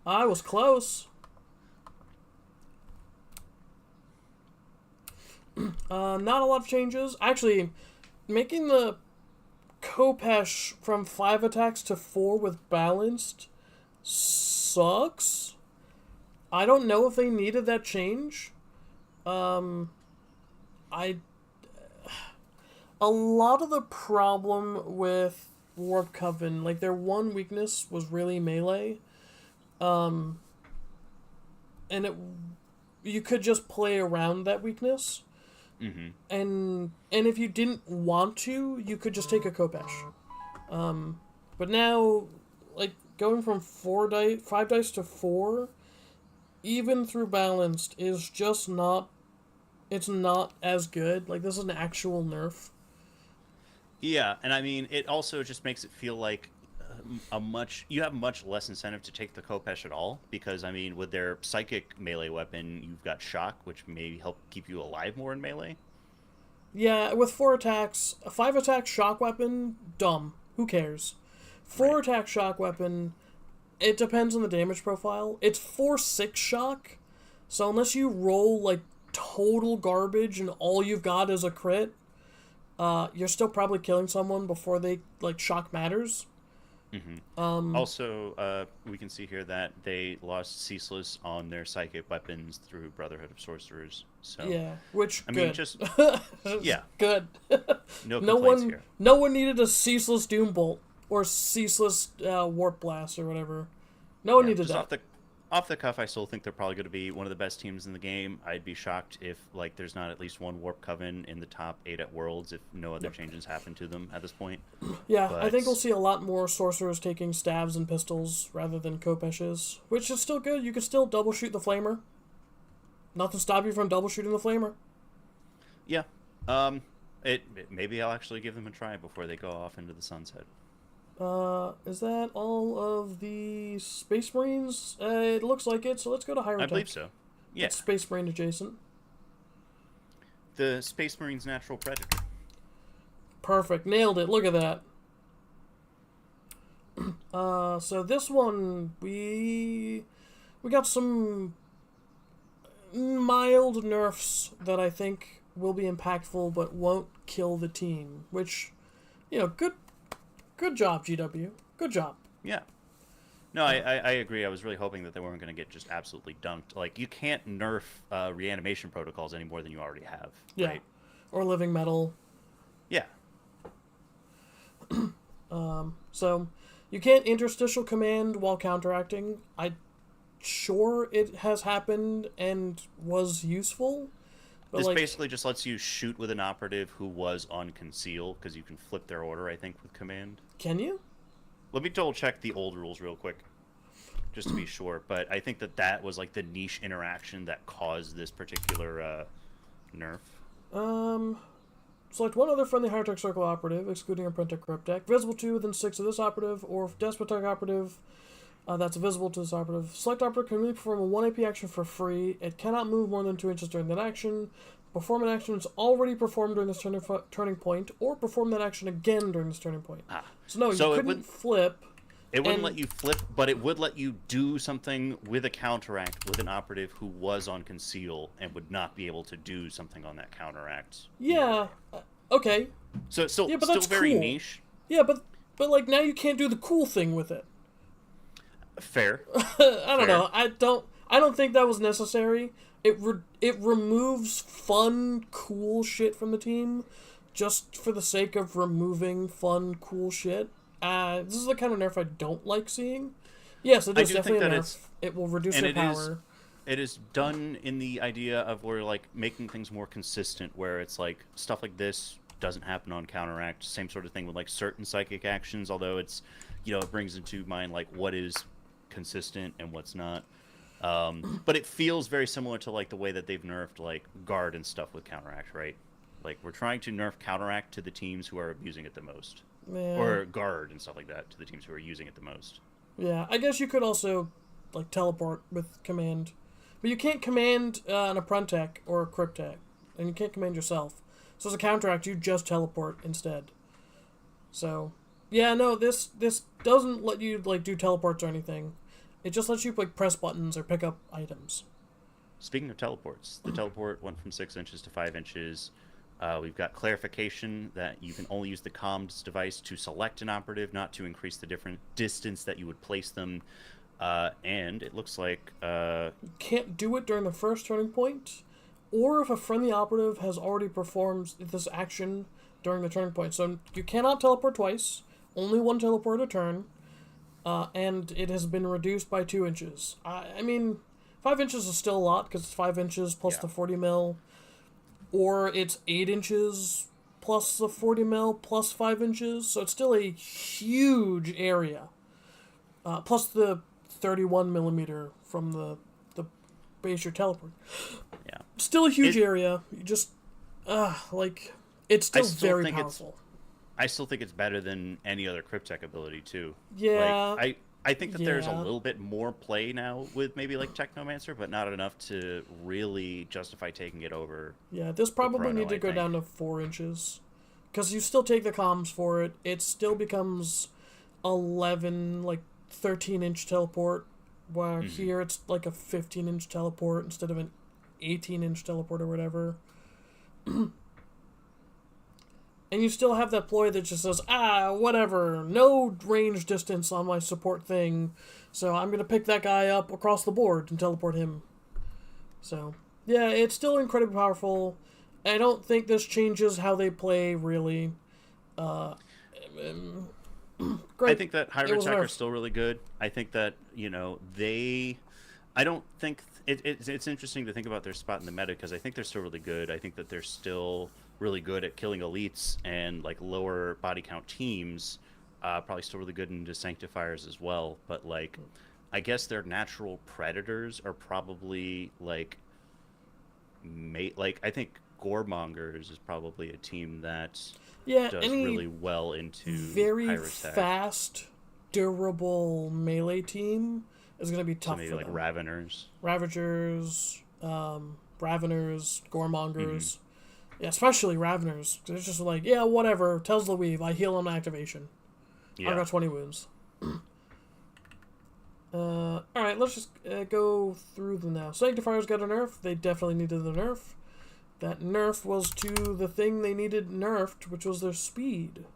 I was close. Not a lot of changes. Actually, making the Kopesh from 5 attacks to 4 with balanced sucks. I don't know if they needed that change. A lot of the problem with Warp Coven, like their one weakness was really melee. And you could just play around that weakness. Mm-hmm. And if you didn't want to, you could just take a Kopesh. But now, like, going from 5 dice to 4, even through balanced, is just not... It's not as good. Like, this is an actual nerf. Yeah, and I mean, it also just makes it feel like you have much less incentive to take the Kopesh at all, because, I mean, with their psychic melee weapon, you've got shock, which may help keep you alive more in melee. Yeah, with 4 attacks, a 5 attack shock weapon, dumb. Who cares? 4 attack shock weapon, it depends on the damage profile. It's 4/6 shock, so unless you roll, like, total garbage and all you've got is a crit, you're still probably killing someone before they, like, shock matters. Mm-hmm. Also, we can see here that they lost Ceaseless on their psychic weapons through Brotherhood of Sorcerers. So yeah, which I good. mean, just yeah, good. no no complaints one, here. no one needed a Ceaseless Doom Bolt or Ceaseless Warp Blast or whatever. No one needed just that. Off the cuff, I still think they're probably going to be one of the best teams in the game. I'd be shocked if like there's not at least one Warp Coven in the top 8 at Worlds if no other changes happen to them at this point. Yeah, but... I think we'll see a lot more sorcerers taking stabs and pistols rather than Kopeshes, which is still good. You can still double shoot the flamer. Nothing stop you from double shooting the flamer. Yeah, maybe I'll actually give them a try before they go off into the sunset. Is that all of the Space Marines? It looks like it, so let's go to Hyrotech. I believe so. Yeah. It's Space Marine adjacent. The Space Marines Natural Predator. Perfect. Nailed it. Look at that. So this one, we got some mild nerfs that I think will be impactful but won't kill the team, which, good job, GW. Good job. Yeah. No, I agree. I was really hoping that they weren't going to get just absolutely dunked. Like, you can't nerf reanimation protocols any more than you already have. Yeah. Right? Or living metal. Yeah. So, you can't interstitial command while counteracting. Sure it has happened and was useful. But this basically just lets you shoot with an operative who was on conceal, because you can flip their order, I think, with command. Can you? Let me double check the old rules real quick, just to be sure. But I think that was like the niche interaction that caused this particular nerf. Select one other friendly Hyrotech Circle operative, excluding Apprentice Cryptek, visible to within 6 of this operative, or Despotech operative that's visible to this operative. Select operative can only perform a 1 AP action for free. It cannot move more than 2 inches during that action. Perform an action that's already performed during this turning point, or perform that action again during this turning point. So no, you couldn't flip. It wouldn't let you flip, but it would let you do something with a counteract with an operative who was on conceal and would not be able to do something on that counteract. Yeah. Okay. So it's still, yeah, but still that's very cool. niche. Yeah, but like now you can't do the cool thing with it. Fair. I don't know. I don't think that was necessary. It removes fun, cool shit from the team, just for the sake of removing fun, cool shit. This is the kind of nerf I don't like seeing. Yes, it is definitely a nerf. It will reduce your power. It is done in the idea of where like making things more consistent, where it's like stuff like this doesn't happen on counteract. Same sort of thing with like certain psychic actions, although it's it brings into mind like what is consistent and what's not. But it feels very similar to like the way that they've nerfed like guard and stuff with counteract, right? Like we're trying to nerf counteract to the teams who are abusing it the most. Yeah. Or guard and stuff like that to the teams who are using it the most. Yeah, I guess you could also like teleport with command. But you can't command an Apprentice or a Cryptek. and you can't command yourself. So as a counteract, you just teleport instead. So, yeah, no, this doesn't let you like do teleports or anything. It just lets you like press buttons or pick up items. Speaking of teleports, the teleport went from 6 inches to 5 inches. We've got clarification that you can only use the comms device to select an operative, not to increase the different distance that you would place them. And it looks like... You can't do it during the first turning point, or if a friendly operative has already performed this action during the turning point. So you cannot teleport twice, only one teleport a turn, and it has been reduced by 2 inches. I mean, 5 inches is still a lot, because it's 5 inches plus the 40 mil, or it's 8 inches plus the 40 mil plus 5 inches, so it's still a huge area. Plus the 31 millimeter from the base you're teleporting. Yeah. Still a huge area. You just, it's still very powerful. I still think it's better than any other Cryptek ability, too. Yeah. Like, I think that there's a little bit more play now with maybe like Technomancer, but not enough to really justify taking it over. Yeah, this probably need to go down to 4 inches. Because you still take the comms for it. It still becomes 13-inch teleport. While here it's like a 15-inch teleport instead of an 18-inch teleport or whatever. And you still have that ploy that just says, whatever, no range distance on my support thing, so I'm going to pick that guy up across the board and teleport him. So, yeah, it's still incredibly powerful. I don't think this changes how they play, really. Great. I think that High Attack are still really good. I think that, I don't think... It's interesting to think about their spot in the meta, because I think they're still really good. I think that they're still really good at killing elites and like lower body count teams. Probably still really good into Sanctifiers as well. But like, I guess their natural predators are probably like, I think Goremongers is probably a team that does really well into very fast, durable melee team is going to be tough. So maybe like Raveners, Goremongers. Yeah, especially Raveners. It's just like, whatever. Tells the weave. I heal on activation. Yeah. I've got 20 wounds. Alright, let's just go through them now. Sanctifiers got a nerf. They definitely needed the nerf. That nerf was to the thing they needed nerfed, which was their speed.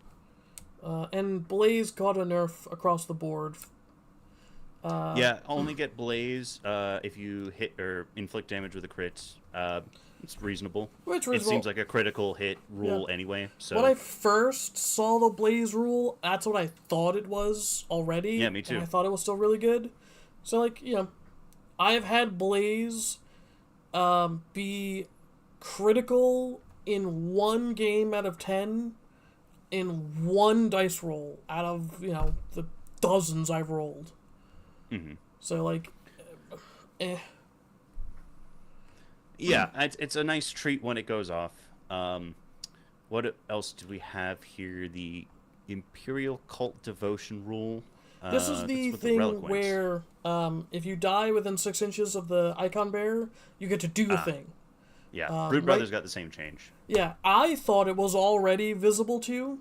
And Blaze got a nerf across the board. Only get Blaze if you hit or inflict damage with a crit. It's reasonable. It seems like a critical hit rule anyway. So when I first saw the Blaze rule, that's what I thought it was already. Yeah, me too. And I thought it was still really good. So, like, I've had Blaze be critical in 1 game out of 10 in 1 dice roll out of, the dozens I've rolled. Mm-hmm. So, like, Yeah, it's a nice treat when it goes off. What else do we have here? The Imperial Cult Devotion rule. This is the thing where if you die within 6 inches of the icon bearer, you get to do a thing. Yeah, Brood Brothers got the same change. Yeah, I thought it was already visible too.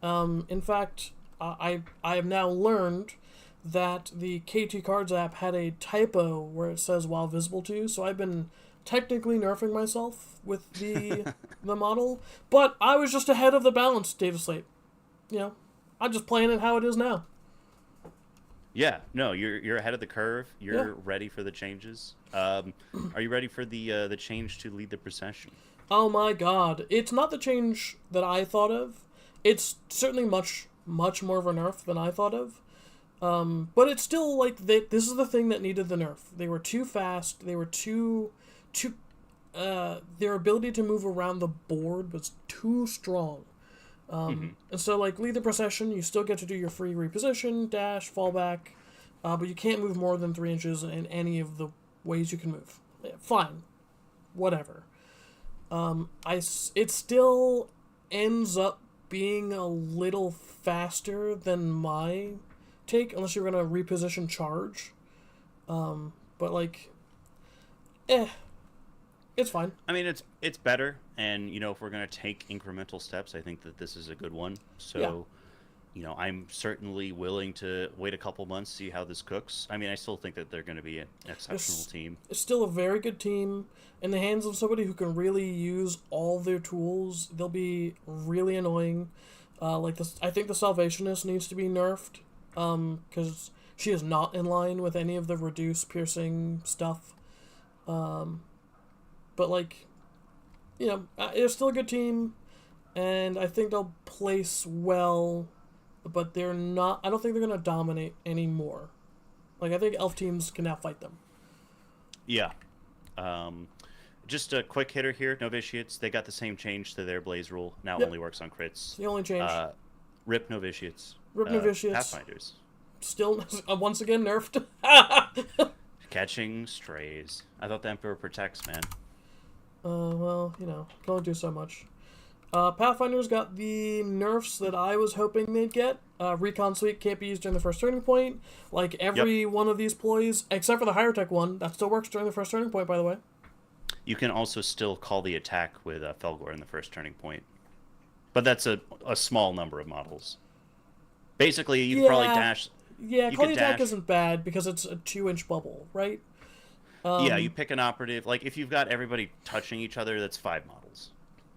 In fact, I have now learned that the KT Cards app had a typo where it says while visible to, so I've been technically nerfing myself with the model, but I was just ahead of the balance data slate. I'm just playing it how it is now. Yeah, no, you're ahead of the curve. You're ready for the changes. Are you ready for the change to lead the procession? Oh my god. It's not the change that I thought of. It's certainly much more of a nerf than I thought of. But it's still like, this is the thing that needed the nerf. They were too fast. They were too their ability to move around the board was too strong. And so, like, lead the procession, you still get to do your free reposition, dash, fallback, but you can't move more than 3 inches in any of the ways you can move. Yeah, fine. Whatever. It still ends up being a little faster than my take, unless you're going to reposition charge. But, like, It's fine. I mean, it's better, and if we're gonna take incremental steps, I think that this is a good one. Yeah. So, I'm certainly willing to wait a couple months, see how this cooks. I mean, I still think that they're going to be an exceptional team. It's still a very good team. In the hands of somebody who can really use all their tools, they'll be really annoying. Like this, I think the Salvationist needs to be nerfed, because she is not in line with any of the reduce piercing stuff. But like, it's still a good team, and I think they'll place well. But they're not. I don't think they're gonna dominate anymore. Like, I think elf teams can now fight them. Yeah. Just a quick hitter here. Novitiates, they got the same change to their Blaze rule. Now only works on crits. It's the only change. Rip Novitiates. Rip Novitiates. Pathfinders. Still, once again, nerfed. Catching strays. I thought the Emperor protects, man. Well, can only do so much. Pathfinder's got the nerfs that I was hoping they'd get. Recon Suite can't be used during the first turning point. Like every one of these ploys, except for the higher tech one, that still works during the first turning point, by the way. You can also still call the attack with Felgor in the first turning point. But that's a small number of models. Basically, you can probably dash... Yeah, call the attack isn't bad because it's a 2-inch bubble, right? Yeah, you pick an operative. Like, if you've got everybody touching each other, that's 5 models.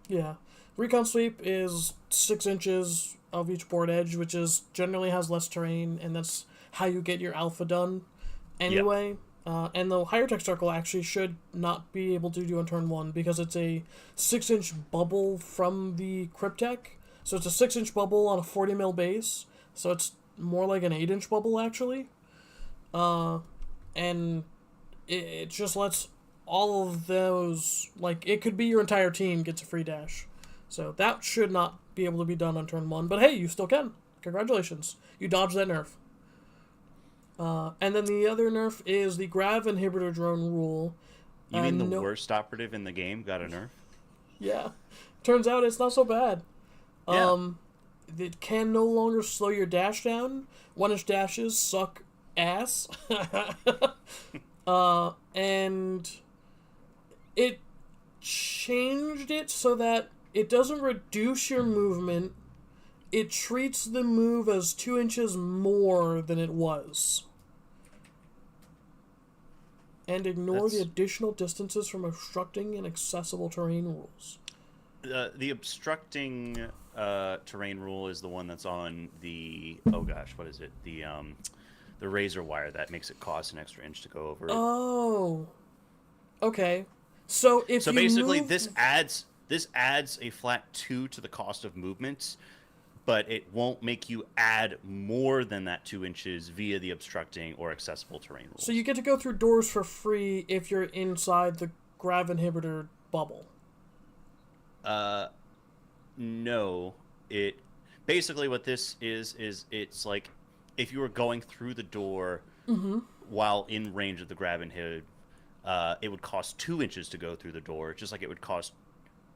Yeah. Recon Sweep is 6 inches of each board edge, which generally has less terrain, and that's how you get your alpha done anyway. Yep. And the higher tech circle actually should not be able to do on turn 1 because it's a 6-inch bubble from the Cryptech. So it's a 6-inch bubble on a 40 mil base, so it's more like an 8-inch bubble actually. And it just lets all of those, like, it could be your entire team gets a free dash. So that should not be able to be done on turn 1. But hey, you still can. Congratulations. You dodged that nerf. And then the other nerf is the grav inhibitor drone rule. You mean the worst operative in the game got a nerf? Yeah. Turns out it's not so bad. Yeah. It can no longer slow your dash down. 1-inch dashes suck ass. And it changed it so that it doesn't reduce your movement. It treats the move as 2 inches more than it was. And ignore the additional distances from obstructing and accessible terrain rules. The obstructing terrain rule is the one that's on the... Oh gosh, what is it? The razor wire that makes it cost an extra inch to go over it. Oh. Okay. So basically this adds a flat 2 to the cost of movements, but it won't make you add more than that 2 inches via the obstructing or accessible terrain rules. So you get to go through doors for free if you're inside the grav inhibitor bubble. No. It basically what this is it's like if you were going through the door while in range of the grav inhib, it would cost 2 inches to go through the door, just like it would cost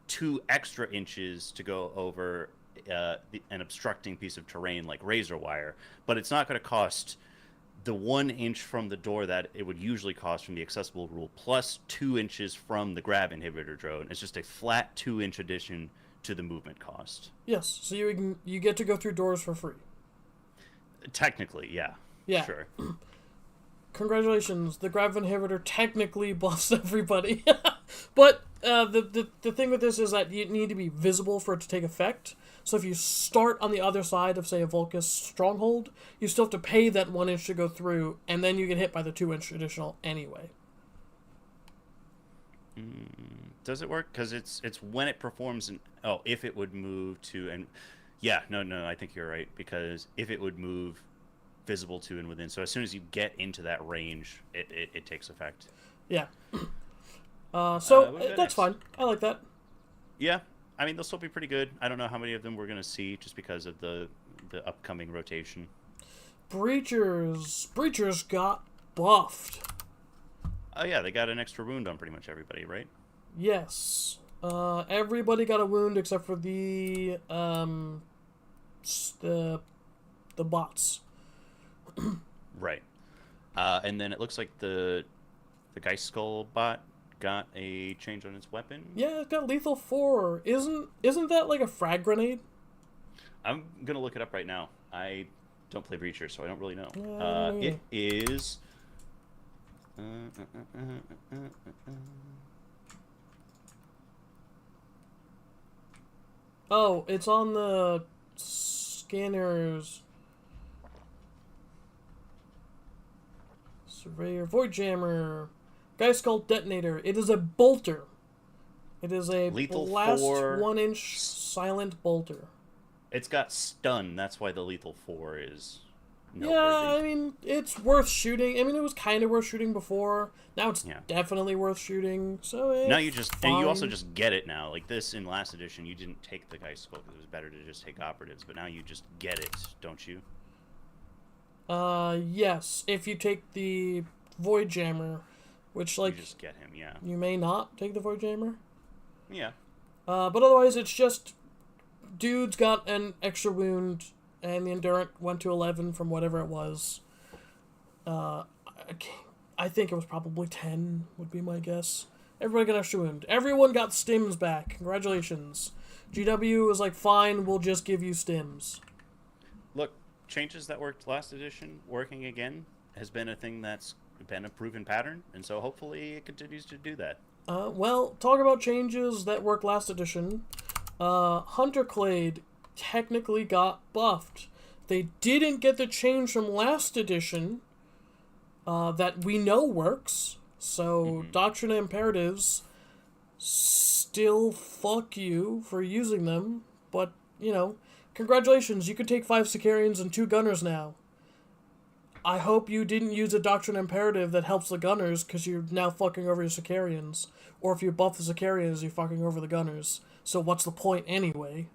2 extra inches to go over an obstructing piece of terrain like razor wire, but it's not going to cost the 1 inch from the door that it would usually cost from the accessible rule plus 2 inches from the grav inhibitor drone. It's just a flat 2-inch addition to the movement cost. Yes, so you get to go through doors for free. Technically, yeah. Yeah. Sure. Congratulations, the grav inhibitor technically buffs everybody. But the thing with this is that you need to be visible for it to take effect. So if you start on the other side of, say, a Vulcus stronghold, you still have to pay that 1 inch to go through, and then you get hit by the 2-inch additional anyway. Does it work? Because it's when it performs if it would move to and no, I think you're right, because if it would move visible to and within, so as soon as you get into that range, it takes effect. Yeah. That's fine. I like that. Yeah, I mean they'll still be pretty good. I don't know how many of them we're gonna see just because of the upcoming rotation. Breachers got buffed. Oh yeah, they got an extra wound on pretty much everybody, right? Yes. Everybody got a wound except for the bots. Right. And then it looks like the Geist Skull bot got a change on its weapon. Yeah, it's got lethal 4. Isn't that like a frag grenade? I'm gonna look it up right now. I don't play Breacher, so I don't really know. Yeah. It is. Oh, it's on the scanners. Surveyor, Void Jammer, Geist Skull Detonator. It is a bolter. It is a Lethal blast 4. 1-inch silent bolter. It's got stun. That's why the lethal 4 is noteworthy. Yeah, I mean, it's worth shooting. I mean, it was kind of worth shooting before. Now it's definitely worth shooting. So now you and you also just get it now. Like this in last edition, you didn't take the Geist Skull because it was better to just take operatives. But now you just get it, don't you? Yes. If you take the Void Jammer, which like you just get him, yeah. You may not take the Void Jammer. Yeah. But otherwise, it's just dude's got an extra wound, and the Endurant went to 11 from whatever it was. I think it was probably 10, would be my guess. Everybody got an extra wound. Everyone got stims back. Congratulations. GW was like, fine, we'll just give you stims. Look, changes that worked last edition, working again, has been a thing that's been a proven pattern, and so hopefully it continues to do that. Well, talk about changes that worked last edition. Hunterclade technically got buffed. They didn't get the change from last edition that we know works. So Doctrine and Imperatives still fuck you for using them. But, congratulations, you can take 5 Sicarians and 2 Gunners now. I hope you didn't use a Doctrine Imperative that helps the Gunners, because you're now fucking over your Sicarians. Or if you buff the Sicarians, you're fucking over the Gunners. So what's the point anyway?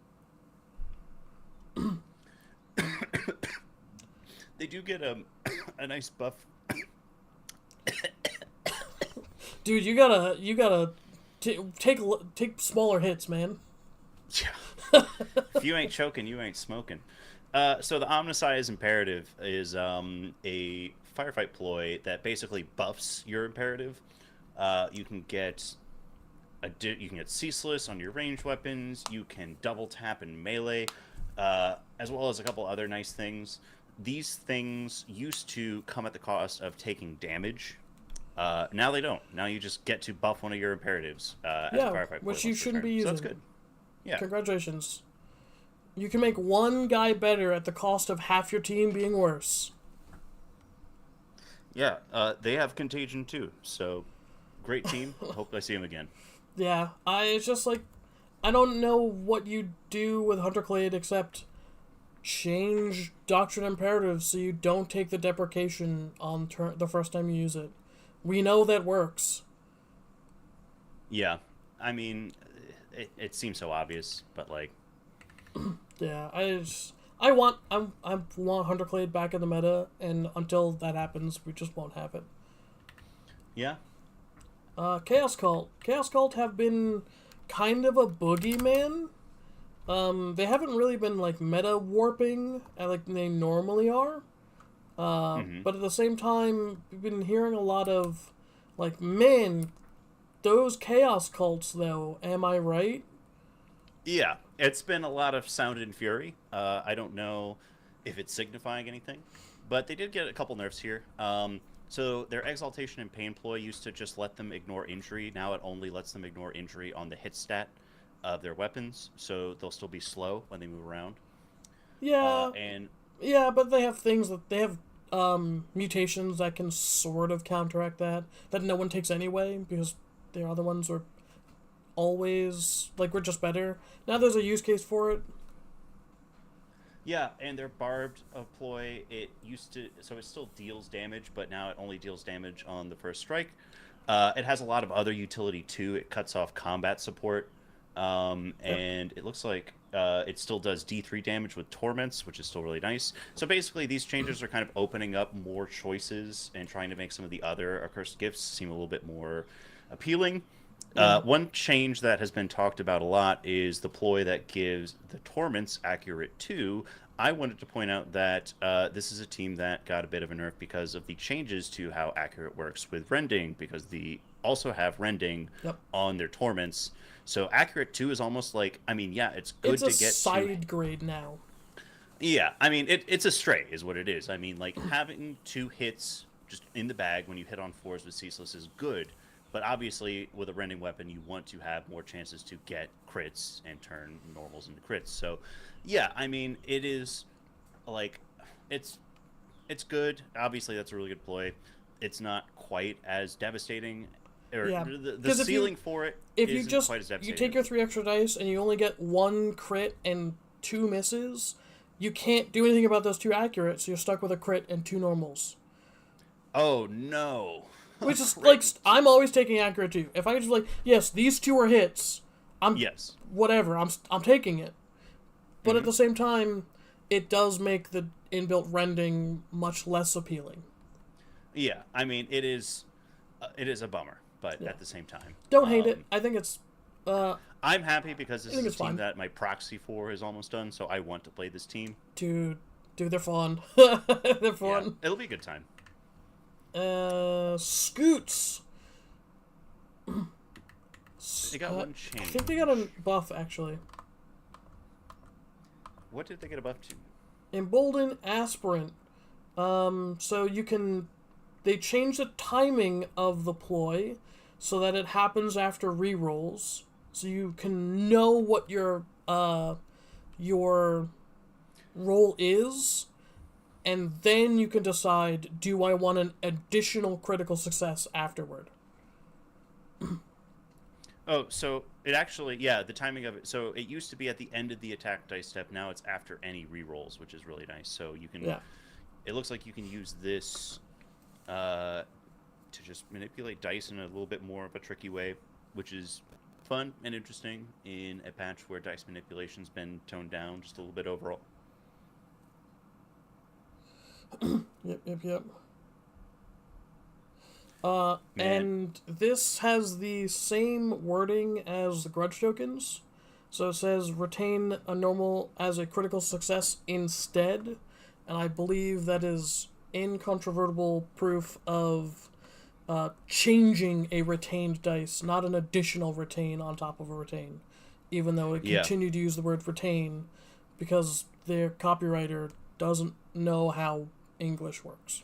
They do get a nice buff. Dude, you gotta take smaller hits, man. Yeah. If you ain't choking, you ain't smoking. So the Omnisize Imperative is a firefight ploy that buffs your imperative. You can get ceaseless on your ranged weapons. You can double tap in melee, as well as a couple other nice things. These things used to come at the cost of taking damage. Now they don't. Now you just get to buff one of your imperatives as a firefight ploy. Which you shouldn't be using. So that's good. Yeah. Congratulations. You can make one guy better at the cost of half your team being worse. Yeah, they have Contagion too, so great team. Hope I see him again. Yeah, it's just like, I don't know what you do with Hunterclade except change Doctrine Imperative so you don't take the deprecation on the first time you use it. We know that works. Yeah, I mean, it seems so obvious, but like... Yeah, I want Hunterclade back in the meta, and until that happens, we just won't have it. Yeah. Chaos Cult have been kind of a boogeyman. They haven't really been like meta warping like they normally are. But at the same time, we've been hearing a lot of like, man, those Chaos Cults though, am I right? Yeah, it's been a lot of sound and fury. I don't know if it's signifying anything, but they did get a couple nerfs here. So their Exaltation and Pain ploy used to just let them ignore injury. Now it only lets them ignore injury on the hit stat of their weapons, so they'll still be slow when they move around. Yeah, yeah, but they have things that they have mutations that can sort of counteract that no one takes anyway, because their other ones are always like, we're just better. Now there's a use case for it. Yeah, and their barbed ploy, it still deals damage, but now it only deals damage on the first strike. It has a lot of other utility too. It cuts off combat support, and it looks like it still does D3 damage with torments, which is still really nice. So basically, these changes are kind of opening up more choices and trying to make some of the other accursed gifts seem a little bit more appealing. One change that has been talked about a lot is the ploy that gives the torments accurate 2 I wanted to point out that this is a team that got a bit of a nerf because of the changes to how accurate works with rending, because they also have rending Yep. on their torments. So accurate 2 is almost like, I mean, yeah, it's good It's a to get to. side grade now. Yeah, I mean, it's a stray, is what it is. I mean, like, having 2 hits just in the bag when you hit on 4s with Ceaseless is good, but obviously, with a rending weapon, you want to have more chances to get crits and turn normals into crits. So, yeah, I mean, it is, like, it's it's good. Obviously, that's a really good ploy. It's not quite as devastating, or Yeah, the because ceiling for it if you isn't just quite as you devastating. take your 3 extra dice and you only get 1 crit and 2 misses, you can't do anything about those 2 accurate, so you're stuck with a crit and 2 normals. Oh, no. Which is like Crit. I'm always taking accurate too. If I could just like, yes, these 2 are hits, I'm Yes. whatever. I'm taking it. But at Mhm. the same time, it does make the inbuilt rending much less appealing. Yeah, I mean, it is a bummer, but Yeah. at the same time, Don't hate it. I think it's I'm happy because this think is a it's team fine. that my proxy for is almost done, so I want to play this team. dude, they're fun. They're Yeah, fun. it'll be a good time. Scoots. They got one I change. think they got a buff actually. What did they get above to? Embolden Aspirant. So you can. They change the timing of the ploy so that it happens after rerolls. So you can know what your roll is, and then you can decide, do I want an additional critical success afterward? Oh, so it actually, yeah, the timing of it. So it used to be at the end of the attack dice step. Now it's after any rerolls, which is really nice. So you can. Yeah. It looks like you can use this to just manipulate dice in a little bit more of a tricky way, which is fun and interesting in a patch where dice manipulation's been toned down just a little bit overall. Yep. Man. And this has the same wording as the grudge tokens. So it says retain a normal as a critical success instead. And I believe that is incontrovertible proof of changing a retained dice, not an additional retain on top of a retain. Even though it Yeah. continued to use the word retain because their copywriter doesn't know how English works.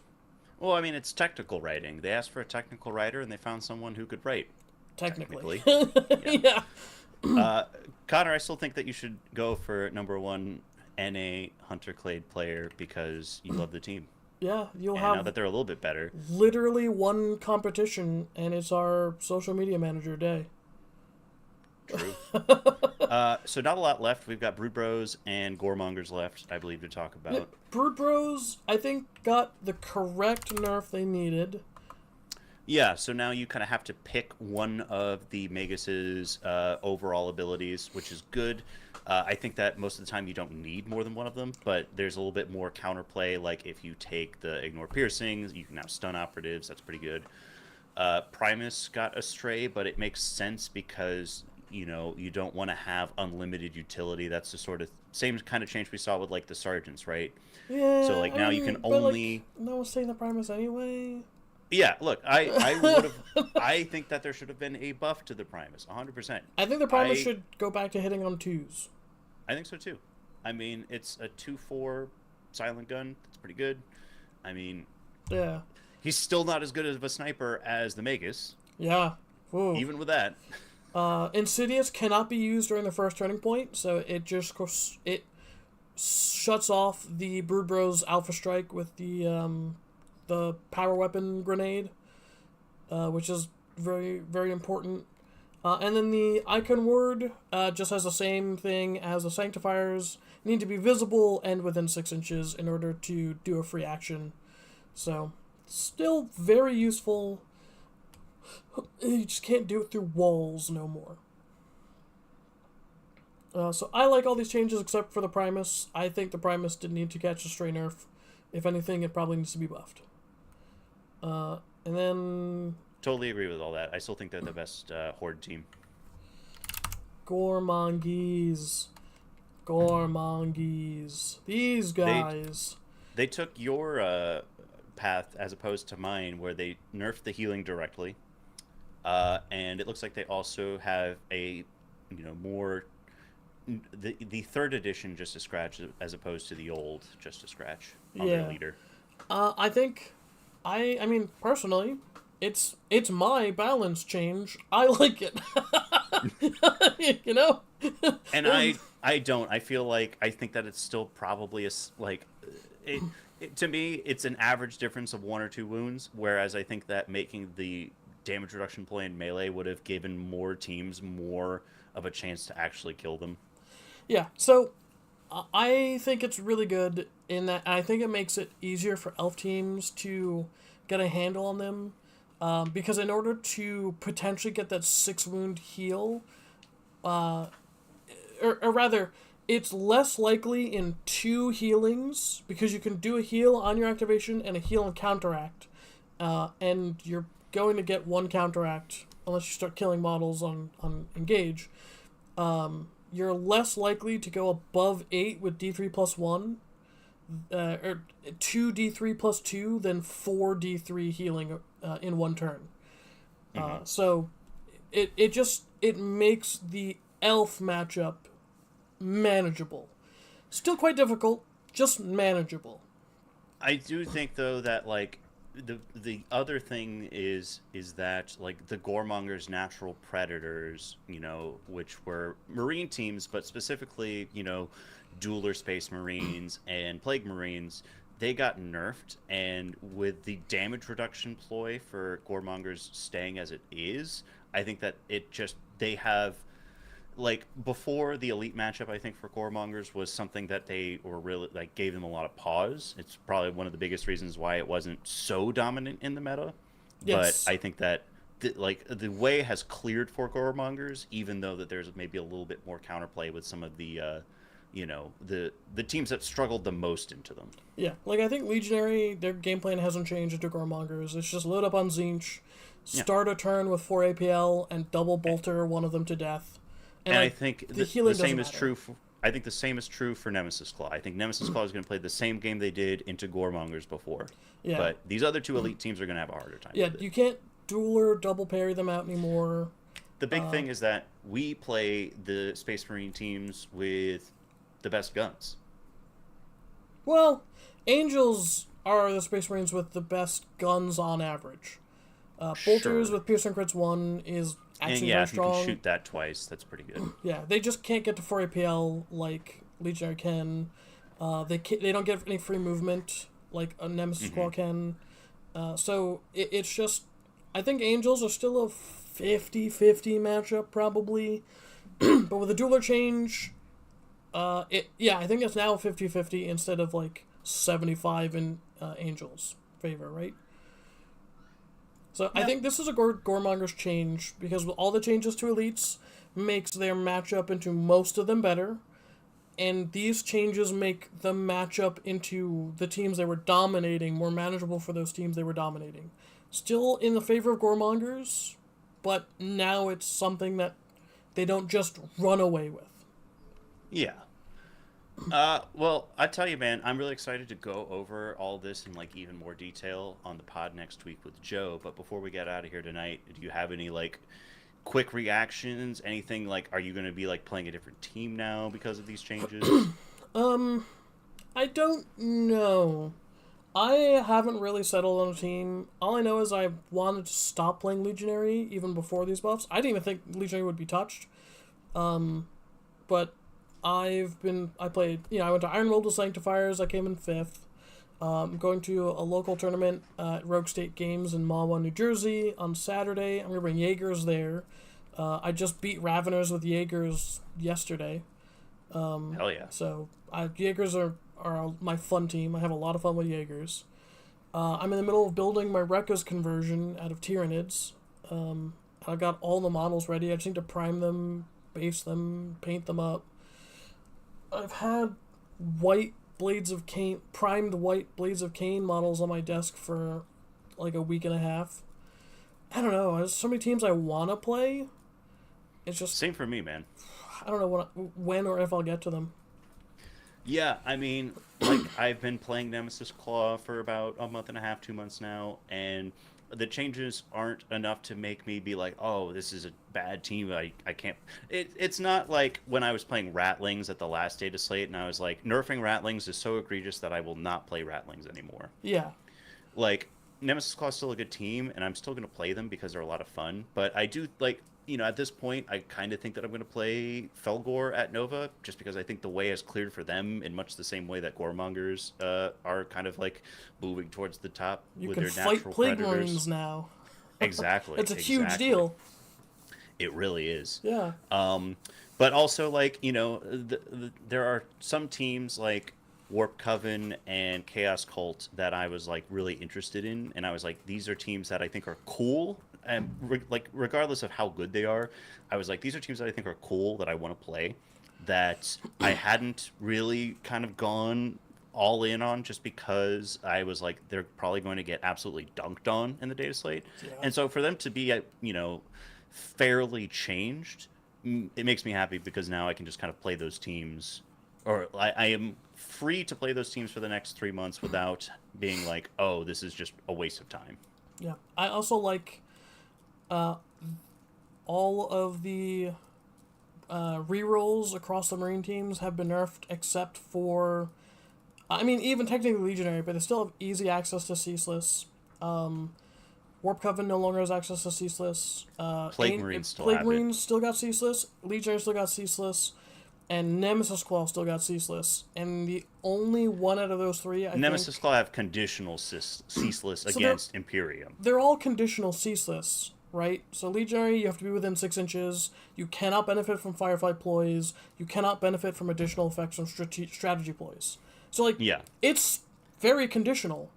Well, I mean, it's technical writing. They asked for a technical writer, and they found someone who could write. Technically. Yeah. Yeah. Connor, I still think that you should go for number 1 NA Hunter Clade player because you love the team. Yeah, you'll And now have that they're a little bit better, literally one competition, and it's our social media manager day. true. So not a lot left. We've got Brood Bros and Goremongers left, I believe, to talk about. Yeah, Brood Bros, I think, got the correct nerf they needed. Yeah, so now you kind of have to pick one of the Magus's overall abilities, which is good. I think that most of the time you don't need more than one of them, but there's a little bit more counterplay. Like if you take the Ignore Piercings, you can now stun operatives. That's pretty good. Primus got a stray, but it makes sense because you don't want to have unlimited utility. That's the sort of same kind of change we saw with like the sergeants, right? Yeah. So like now you can but, only. Like, no one's taking the Primus anyway. Yeah, look, I would have. I think that there should have been a buff to the Primus, 100%. I think the Primus should go back to hitting on 2s. I think so too. I mean, it's a 2/4 silent gun. That's pretty good. I mean, Yeah. he's still not as good of a sniper as the Magus, Yeah. Whoa. even with that. Insidious cannot be used during the first turning point, so it just it shuts off the Brood Bros Alpha Strike with the power weapon grenade, which is very, very important. And then the icon word just has the same thing as the sanctifiers. Need to be visible and within 6 inches in order to do a free action. So, still very useful. You just can't do it through walls no more. So I like all these changes except for the Primus. I think the Primus didn't need to catch a stray nerf. If anything, it probably needs to be buffed. And then Totally agree with all that. I still think they're the best Horde team. Gormongies. Gormongies. These They guys. they took your path as opposed to mine, where they nerfed the healing directly, and it looks like they also have a more the third edition just a scratch as opposed to the old just a scratch on their Yeah. leader. I think, I mean, personally, it's my balance change. I like it. you know? And I don't. I feel like I think that it's still probably like to me it's an average difference of 1 or 2 wounds. Whereas I think that making the damage reduction play in melee would have given more teams more of a chance to actually kill them. Yeah. So I think it's really good in that I think it makes it easier for elf teams to get a handle on them. Because in order to potentially get that 6 wound heal, or rather, it's less likely in 2 healings because you can do a heal on your activation and a heal and counteract, and you're going to get 1 counteract unless you start killing models on engage. You're less likely to go above 8 with D3 plus 1, or 2 D3 plus 2 than 4 D3 healing in 1 turn. So it makes the elf matchup manageable. Still quite difficult, just manageable. I do think though that like the other thing is that like the Gormonger's natural predators, which were marine teams, but specifically, dueler space marines and plague marines, they got nerfed, and with the damage reduction ploy for Gormonger's staying as it is, I think that they have, like, before the elite matchup, I think for Goremongers was something that they were really like gave them a lot of pause. It's probably one of the biggest reasons why it wasn't so dominant in the meta. But Yes. I think that the way has cleared for Goremongers, even though that there's maybe a little bit more counterplay with some of the teams that struggled the most into them. Yeah, like I think Legionary, their game plan hasn't changed into Goremongers. It's just load up on Zinch, Yeah. start a turn with 4 APL, and double bolter one of them to death. And I Like, think the the healing same doesn't is matter. true for. I think the same is true for Nemesis Claw. I think Nemesis Claw is going to play the same game they did into Goremongers before. Yeah. But these other 2 elite teams are going to have a harder time Yeah, with it. you can't duel or double parry them out anymore. The big thing is that we play the Space Marine teams with the best guns. Well, Angels are the Space Marines with the best guns on average. Bolters Sure. with Piercing Crits 1 is And actually yeah, very if you can strong. shoot that twice, that's pretty good. Yeah, they just can't get to 4 APL like Legionary can. They don't get any free movement like a Nemesis Squall can. So it's just, I think Angels are still a 50-50 matchup probably. But with the dueler change, I think it's now 50-50 instead of like 75 in Angels' favor, right? So I think this is a Goremonger's change because with all the changes to elites makes their matchup into most of them better, and these changes make the matchup into the teams they were dominating more manageable for those teams they were dominating. Still in the favor of Goremongers, but now it's something that they don't just run away with. Yeah. Well, I tell you, man, I'm really excited to go over all this in like even more detail on the pod next week with Joe. But before we get out of here tonight, do you have any like quick reactions? Anything like, are you going to be like playing a different team now because of these changes? I don't know. I haven't really settled on a team. All I know is I wanted to stop playing Legionary even before these buffs. I didn't even think Legionary would be touched. But I played, I went to Iron World with Sanctifiers. I came in 5th. Going to a local tournament at Rogue State Games in Mahwah, New Jersey on Saturday. I'm going to bring Jaegers there. I just beat Raveners with Jaegers yesterday. Hell yeah. So Jaegers are my fun team. I have a lot of fun with Jaegers. I'm in the middle of building my Rekka's conversion out of Tyranids. I've got all the models ready. I just need to prime them, base them, paint them up. I've had primed white Blades of Cain models on my desk for like a week and a half. I don't know. There's so many teams I want to play. It's just, Same for me, man. I don't know when or if I'll get to them. Yeah, I mean, like I've been playing Nemesis Claw for about a month and a half, 2 months now, and the changes aren't enough to make me be like, oh, this is a bad team. I can't. It's not like when I was playing Ratlings at the last data slate, and I was like, nerfing Ratlings is so egregious that I will not play Ratlings anymore. Yeah. Like Nemesis Claw is still a good team, and I'm still going to play them because they're a lot of fun. But I do like, at this point, I kind of think that I'm going to play Felgor at Nova, just because I think the way has cleared for them in much the same way that Goremongers are kind of like moving towards the top You with can their fight natural plague predators. marines now. Exactly, It's a huge exactly. deal. It really is. Yeah. Um, but also, like, there are some teams like Warp Coven and Chaos Cult that I was like really interested in, and I was like, these are teams that I think are cool, and like regardless of how good they are, I was like, these are teams that I think are cool that I want to play, that I hadn't really kind of gone all in on just because I was like, they're probably going to get absolutely dunked on in the data slate, Yeah. and so for them to be, fairly changed, it makes me happy because now I can just kind of play those teams, or I am free to play those teams for the next 3 months without being like, oh, this is just a waste of time. Yeah. I also like uh, all of the rerolls across the Marine teams have been nerfed except for. I mean, even technically Legionary, but they still have easy access to Ceaseless. Warp Coven no longer has access to Ceaseless. Plague Marines still Plague have it. Marines still got Ceaseless. Legionary still got Ceaseless. And Nemesis Claw still got Ceaseless. And the only one out of those three, I Nemesis think. Claw have conditional ceaseless So they're against Imperium. they're all conditional Ceaseless, right? So Legionary, you have to be within 6 inches. You cannot benefit from Firefly ploys. You cannot benefit from additional effects from strategy ploys. So like, Yeah, it's very conditional.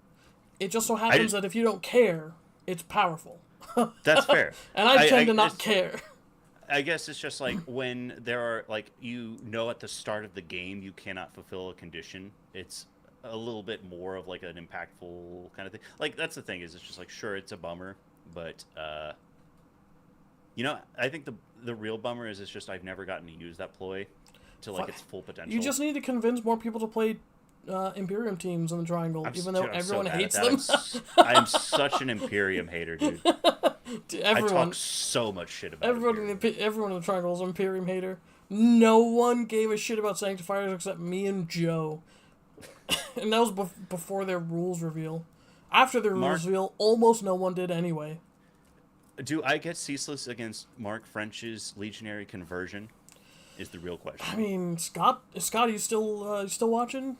It just so I happens that if you don't care, it's powerful. that's fair. And I tend to not It's, care. I guess it's just like when there are like at the start of the game you cannot fulfill a condition. It's a little bit more of like an impactful kind of thing. Like that's the thing is it's just like sure it's a bummer, but I think the real bummer is it's just I've never gotten to use that ploy to like its full You potential. just need to convince more people to play Imperium teams in the Triangle, even though I'm so everyone bad at hates that. them. I'm such an Imperium hater, dude. I talk everyone, so much shit about everyone Imperium. everyone in the Triangle is an Imperium hater. No one gave a shit about Sanctifiers except me and Joe, and that was before their rules reveal. After their Mark, rules reveal, almost no one did anyway. do I get ceaseless against Mark French's legionary conversion? Is the real I question. mean, Scott, you still watching?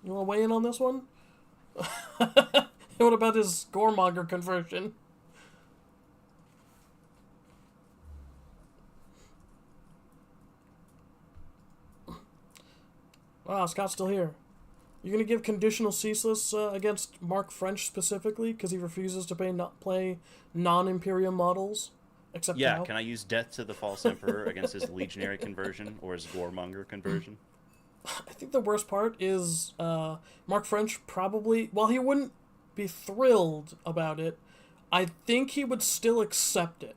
You want to weigh in on this one? What about his Goremonger conversion? Wow, Scott's still here. You're gonna give conditional ceaseless against Mark French specifically because he refuses to play non-Imperium models, except Yeah, now. can I use Death to the False Emperor against his legionary conversion or his Goremonger conversion? I think the worst part is Mark French probably, while he wouldn't be thrilled about it, I think he would still accept it.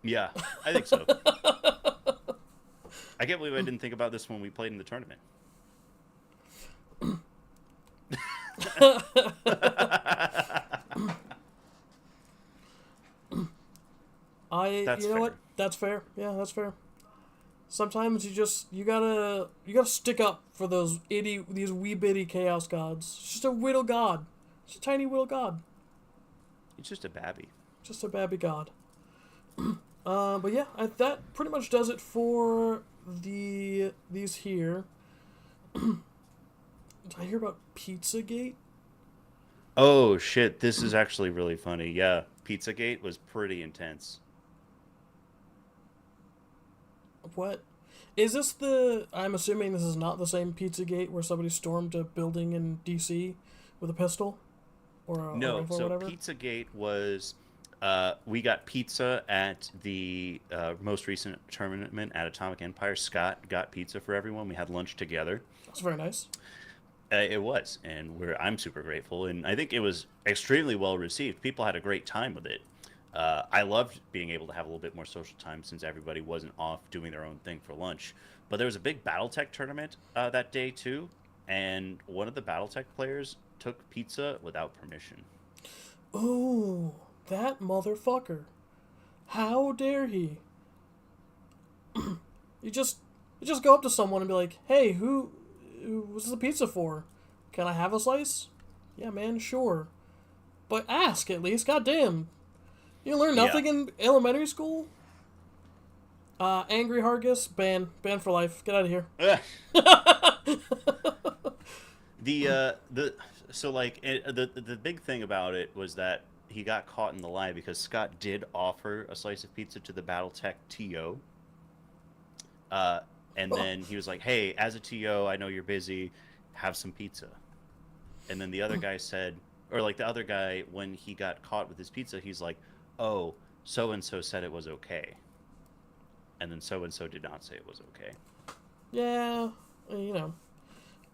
Yeah, I think so. I can't believe I didn't think about this when we played in the tournament. That's You know fair. what? That's fair. Yeah, that's fair. Sometimes you gotta stick up for these wee bitty chaos gods. It's just a whittle god. It's a tiny whittle god. It's just a babby. Just a babby god. But yeah, that pretty much does it for these here. Did I hear about Pizzagate? Oh shit, this is actually really funny. Yeah, Pizzagate was pretty intense. What? Is this the? I'm assuming this is not the same Pizzagate where somebody stormed a building in D.C. with a pistol, or a No, rifle, or so whatever. Pizzagate was we got pizza at the most recent tournament at Atomic Empire. Scott got pizza for everyone. We had lunch together. That's very nice. It was, and I'm super grateful, and I think it was extremely well received. People had a great time with it. I loved being able to have a little bit more social time since everybody wasn't off doing their own thing for lunch. But there was a big BattleTech tournament that day too, and one of the BattleTech players took pizza without permission. Ooh, that motherfucker. How dare he? You just you just go up to someone and be like, "Hey, who's the pizza for? Can I have a slice?" "Yeah, man, sure." But ask at least. Goddamn, you learn Yeah. nothing in elementary school. Angry Hargis, ban for life. Get out of here. The so like the big thing about it was that he got caught in the lie because Scott did offer a slice of pizza to the BattleTech TO. Uh, and then he was like, "Hey, as a TO, I know you're busy. Have some pizza." And then the other guy said, or like the other guy, when he got caught with his pizza, he's like, "Oh, so and so said it was okay." And then so and so did not say it was okay. Yeah, you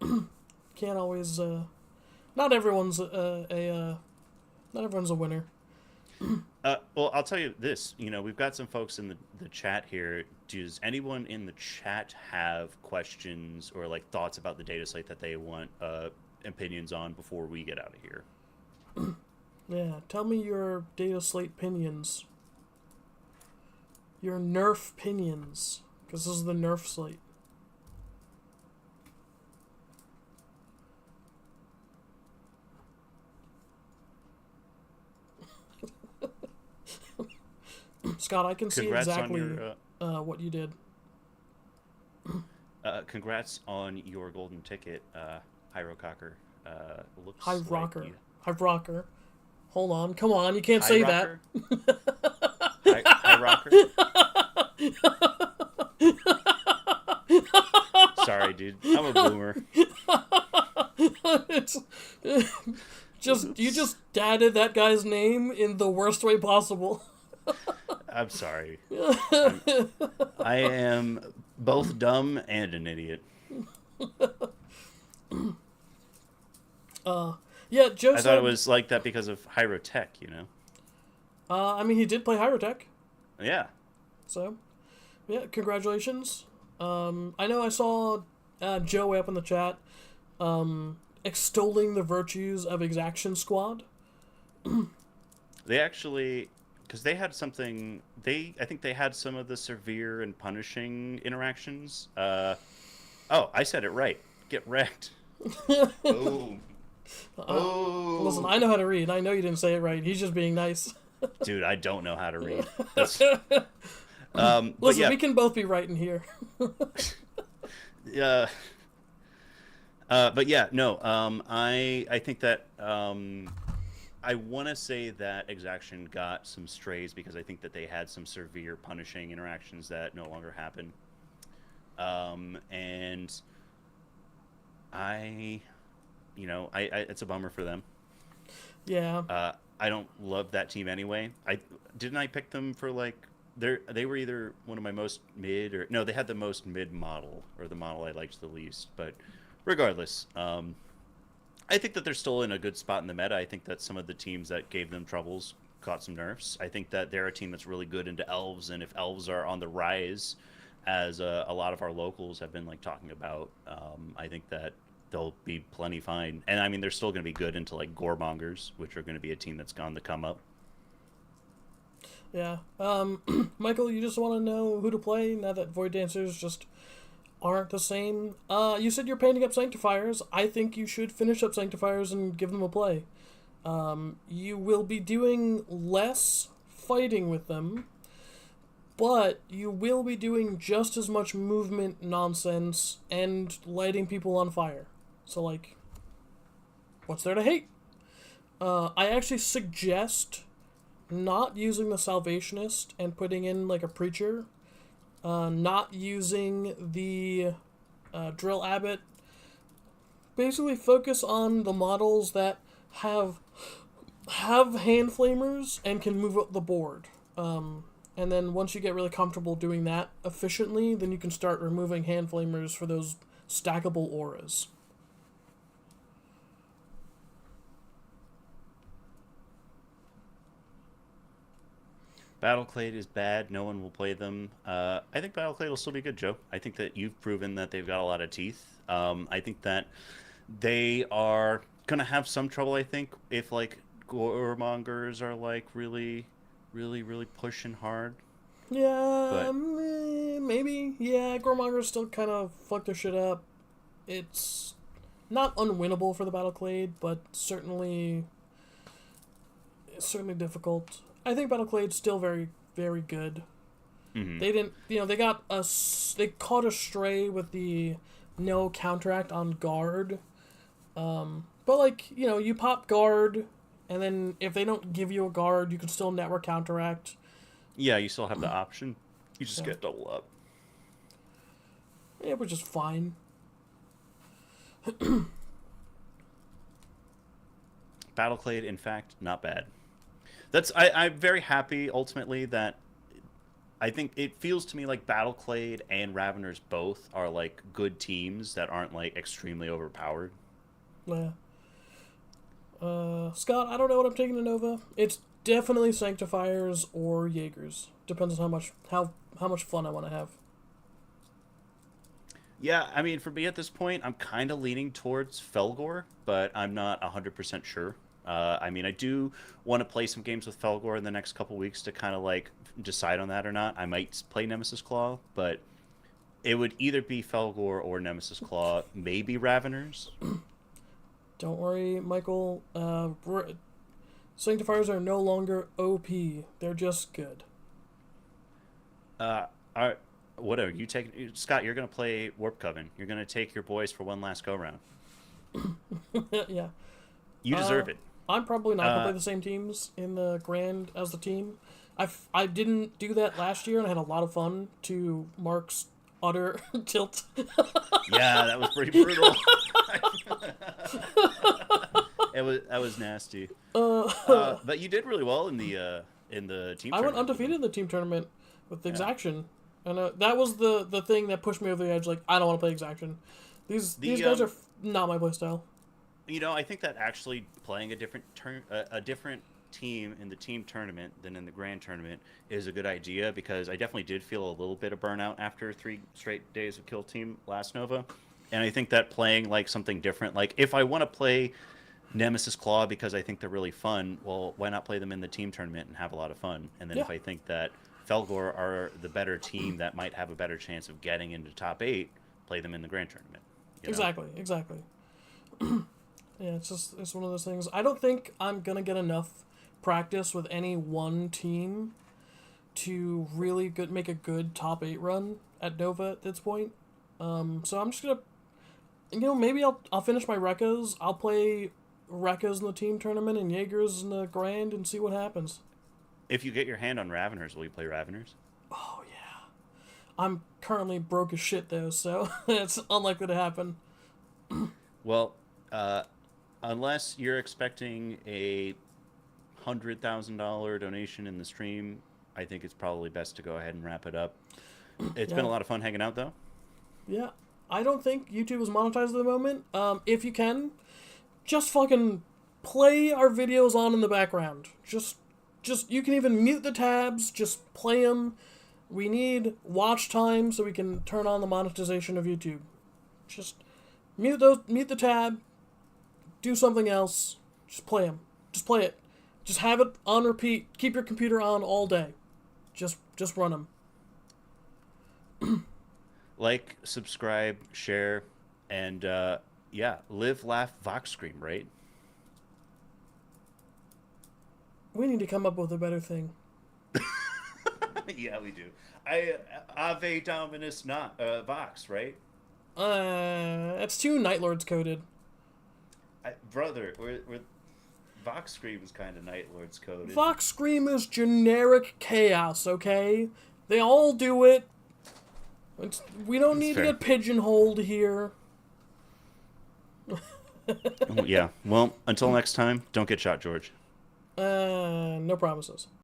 know, can't always. Not everyone's not everyone's a winner. Well, I'll tell you this. We've got some folks in the chat here. Does anyone in the chat have questions or like thoughts about the data slate that they want opinions on before we get out of here? Yeah, tell me your data slate pinions. Your Nerf pinions. Because this is the Nerf slate. Scott, I can see Congrats exactly on your what you did. congrats on your golden ticket, Hyro Cocker. Looks High like rocker. you... High rocker. Hold on, come on, you can't High say rocker? that. High rocker? Sorry, dude. I'm a boomer. It's you just dadded that guy's name in the worst way possible. I'm sorry. I am both dumb and an idiot. Yeah, Joe I said. thought it was like that because of Hyrotech, I mean, he did play Hyrotech, Yeah. so yeah, congratulations. I know I saw Joe way up in the chat, extolling the virtues of Exaction Squad. They actually, because they had something, I think they had some of the severe and punishing interactions. I said it right. Get wrecked. Boom. Boom. Listen, I know how to read. I know you didn't say it right. He's just being nice. Dude, I don't know how to read. That's, Listen, but yeah, we can both be right in here. yeah. But yeah, no. I think that I want to say that Exaction got some strays because I think that they had some severe punishing interactions that no longer happen. And I it's a bummer for them. Yeah. I don't love that team anyway. I pick them for like they were either one of my most mid or no, they had the most mid model or the model I liked the least. But regardless, I think that they're still in a good spot in the meta. I think that some of the teams that gave them troubles caught some nerfs. I think that they're a team that's really good into elves, and if elves are on the rise, as a lot of our locals have been like talking about, I think that they'll be plenty fine. And I mean, they're still going to be good into like Goremongers, which are going to be a team that's on the come up. Yeah. Michael, you just want to know who to play now that Void Dancers just aren't the same. You said you're painting up Sanctifiers. I think you should finish up Sanctifiers and give them a play. You will be doing less fighting with them, but you will be doing just as much movement nonsense and lighting people on fire. So, like, what's there to hate? I actually suggest not using the Salvationist and putting in, like, a Preacher. Not using the Drill Abbot. Basically focus on the models that have hand flamers and can move up the board. And then once you get really comfortable doing that efficiently, then you can start removing hand flamers for those stackable auras. Battleclade is bad. No one will play them. I think Battleclade will still be good, Joe. I think that you've proven that they've got a lot of teeth. I think that they are gonna have some trouble. I think if like goremongers are like really, really, really pushing hard. Yeah, But maybe. Yeah, Goremongers still kind of fuck their shit up. It's not unwinnable for the Battleclade, but certainly difficult. I think Battleclade's still very, very good. mhm. They didn't, they got us. They caught a stray with the no counteract on guard. But like you pop guard, and then if they don't give you a guard, you can still network counteract. Yeah, you still have the option. You just So get double up. yeah, which is fine. Battleclade, in fact, not bad. I'm very happy ultimately that I think it feels to me like Battleclade and Raveners both are like good teams that aren't like extremely overpowered. Yeah. Scott, I don't know what I'm taking to Nova. It's definitely Sanctifiers or Jaegers. Depends on how much fun I want to have. Yeah, I mean, for me at this point, I'm kind of leaning towards Felgor, but I'm not 100% sure. I mean, I do want to play some games with Felgor in the next couple weeks to kind of like decide on that or not. I might play Nemesis Claw, but it would either be Felgor or Nemesis Claw, maybe Raveners. Don't worry, Michael. Sanctifiers are no longer OP. They're just good. Uh, are, what are you taking? Scott, you're going to play Warp Coven. You're going to take your boys for one last go round. Yeah. You deserve it. I'm probably not gonna play the same teams in the Grand as the team. I didn't do that last year, and I had a lot of fun to Mark's utter tilt. Yeah, that was pretty brutal. That was nasty. But you did really well in the team. I went tournament. undefeated in the team tournament with Yeah. Exaction, and that was the thing that pushed me over the edge. Like, I don't want to play Exaction. These guys are not my playstyle. I think that actually playing a different team in the team tournament than in the grand tournament is a good idea, because I definitely did feel a little bit of burnout after 3 straight days of Kill Team last Nova, and I think that playing like something different, like if I want to play Nemesis Claw because I think they're really fun, well, why not play them in the team tournament and have a lot of fun? And then Yeah. if I think that Felgor are the better team that might have a better chance of getting into top 8, play them in the grand tournament. Exactly. Yeah, it's one of those things. I don't think I'm gonna get enough practice with any one team to really make a good top 8 run at Nova at this point. So I'm just gonna, maybe I'll finish my Rekkas. I'll play Rekkas in the team tournament and Jaegers in the Grand and see what happens. If you get your hand on Raveners, will you play Raveners? Oh yeah, I'm currently broke as shit though, so it's unlikely to happen. Well, unless you're expecting a $100,000 donation in the stream, I think it's probably best to go ahead and wrap it up. It's been a Yeah. lot of fun hanging out, though. Yeah, I don't think YouTube is monetized at the moment. If you can, just fucking play our videos on in the background. Just you can even mute the tabs. Just play them. We need watch time so we can turn on the monetization of YouTube. Just mute the tab. Do something else. Just play them. Just play it. Just have it on repeat. Keep your computer on all day. Just run them. Like, subscribe, share, and live, laugh, Vox scream, right? We need to come up with a better thing. Yeah, we do. Ave Dominus not Vox, right? That's too Night Lords coded. Brother, we're Vox scream is kind of Night Lord's coded. Vox Scream is generic chaos, okay? They all do it. We don't need to fair. get pigeonholed here. Yeah. Well, until next time, don't get shot, George. No promises.